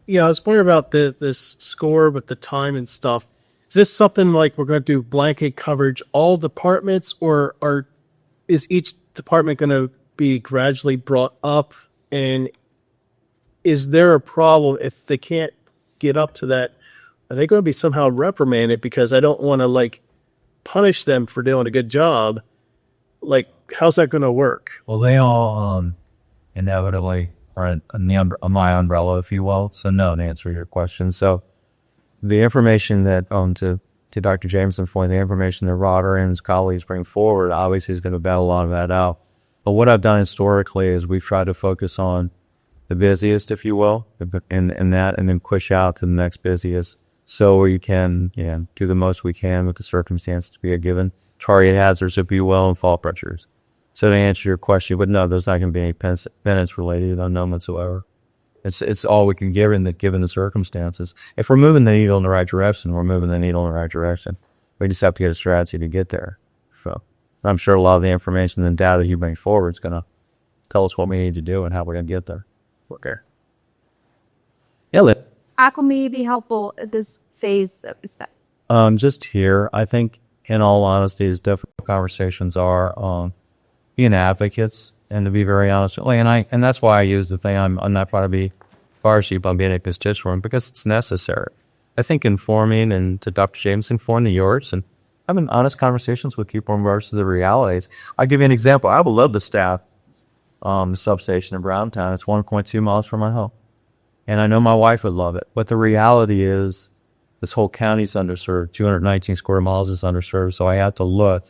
Yeah, I was wondering about this score with the time and stuff. Is this something like we're going to do blanket coverage all departments, or is each department going to be gradually brought up? And is there a problem if they can't get up to that? Are they going to be somehow reprimanded? Because I don't want to punish them for doing a good job. How's that going to work? Well, they all inevitably are on my umbrella, if you will. So no, to answer your question. So the information that to Dr. Jameson's point, the information that Roder and his colleagues bring forward, obviously is going to battle a lot of that out. But what I've done historically is we've tried to focus on the busiest, if you will, and then push out to the next busiest. So we can do the most we can with the circumstances to be a given. Target hazards, if you will, and fault pressures. So to answer your question, but no, there's not going to be any penance related, none whatsoever. It's all we can give given the circumstances. If we're moving the needle in the right direction, we're moving the needle in the right direction. We just have to get a strategy to get there. So I'm sure a lot of the information and data you bring forward is going to tell us what we need to do and how we're going to get there. Okay. Yeah, How can we be helpful at this phase of the study? just here, I think, in all honesty, as difficult conversations are, being advocates, and to be very honest, and that's why I use the thing. I'm not trying to be fire chief. I'm being a constituent because it's necessary. I think informing and to Dr. James, informing yours and having honest conversations with people in regards to the realities. I'll give you an example. I would love to staff the substation in Browntown. It's 1.2 miles from my home, and I know my wife would love it. But the reality is, this whole county's underserved. 219 square miles is underserved. So I have to look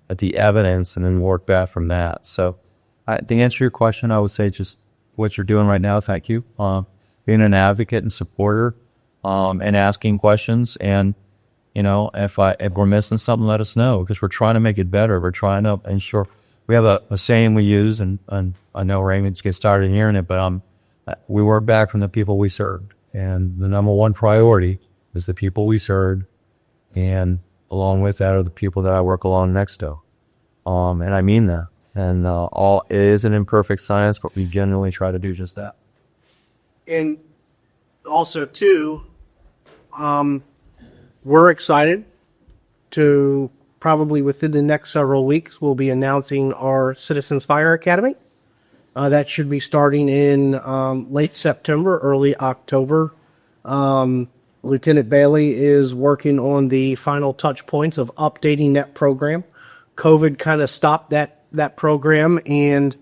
at the evidence and then work back from that. So to answer your question, I would say just what you're doing right now. Thank you. Being an advocate and supporter, and asking questions. And, if we're missing something, let us know, because we're trying to make it better. We're trying to ensure. We have a saying we use, and I know Raymond gets started hearing it, but we work back from the people we served. And the number one priority is the people we served, and along with that are the people that I work along next to. And I mean that. And it is an imperfect science, but we genuinely try to do just that. And also, too, we're excited to probably within the next several weeks, we'll be announcing our Citizens Fire Academy. That should be starting in late September, early October. Lieutenant Bailey is working on the final touch points of updating that program. COVID kind of stopped that program, and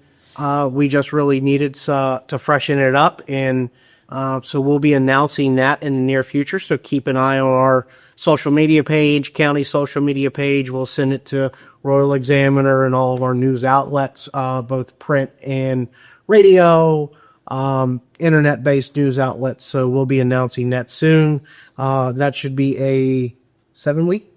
we just really needed to freshen it up. And so we'll be announcing that in the near future. So keep an eye on our social media page, county social media page. We'll send it to Royal Examiner and all of our news outlets, both print and radio, internet-based news outlets. So we'll be announcing that soon. That should be a 7-week.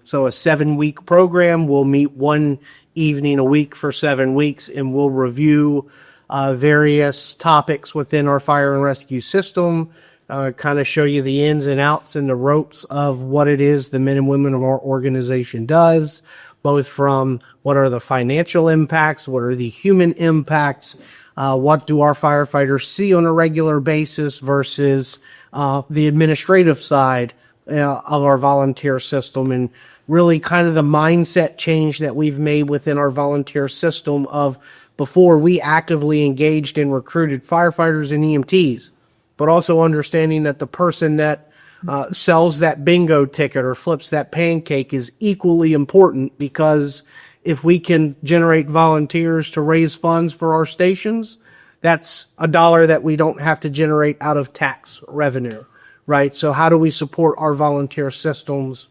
So a 7-week program. We'll meet one evening a week for 7 weeks, and we'll review various topics within our fire and rescue system, kind of show you the ins and outs and the ropes of what it is the men and women of our organization does, both from what are the financial impacts, what are the human impacts, what do our firefighters see on a regular basis versus the administrative side of our volunteer system, and really kind of the mindset change that we've made within our volunteer system of before we actively engaged and recruited firefighters and EMTs, but also understanding that the person that sells that bingo ticket or flips that pancake is equally important, because if we can generate volunteers to raise funds for our stations, that's a dollar that we don't have to generate out of tax revenue, right? So how do we support our volunteer systems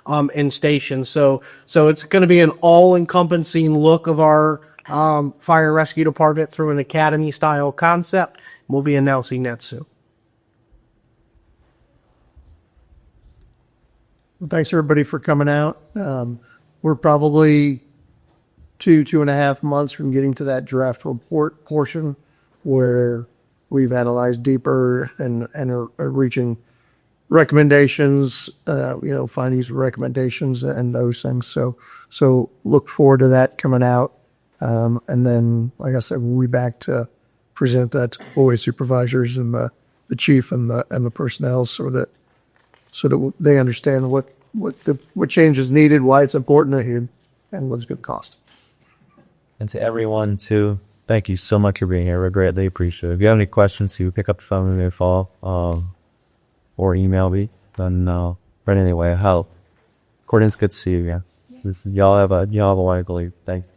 and stations? So it's going to be an all-encompassing look of our fire and rescue department through an academy-style concept. We'll be announcing that soon. Well, thanks everybody for coming out. We're probably 2.5 months from getting to that draft report portion where we've analyzed deeper and are reaching recommendations, findings, recommendations, and those things. So look forward to that coming out. And then, like I said, we'll be back to present that to boys supervisors and the chief and the personnel so that they understand what change is needed, why it's important to him, and what's good cost. And to everyone, too, thank you so much for being here. We greatly appreciate it. If you have any questions, you pick up the phone and me follow, or email me. Then, but anyway, help. Courtney, it's good to see you again. Y'all have a wonderful evening. Thank you.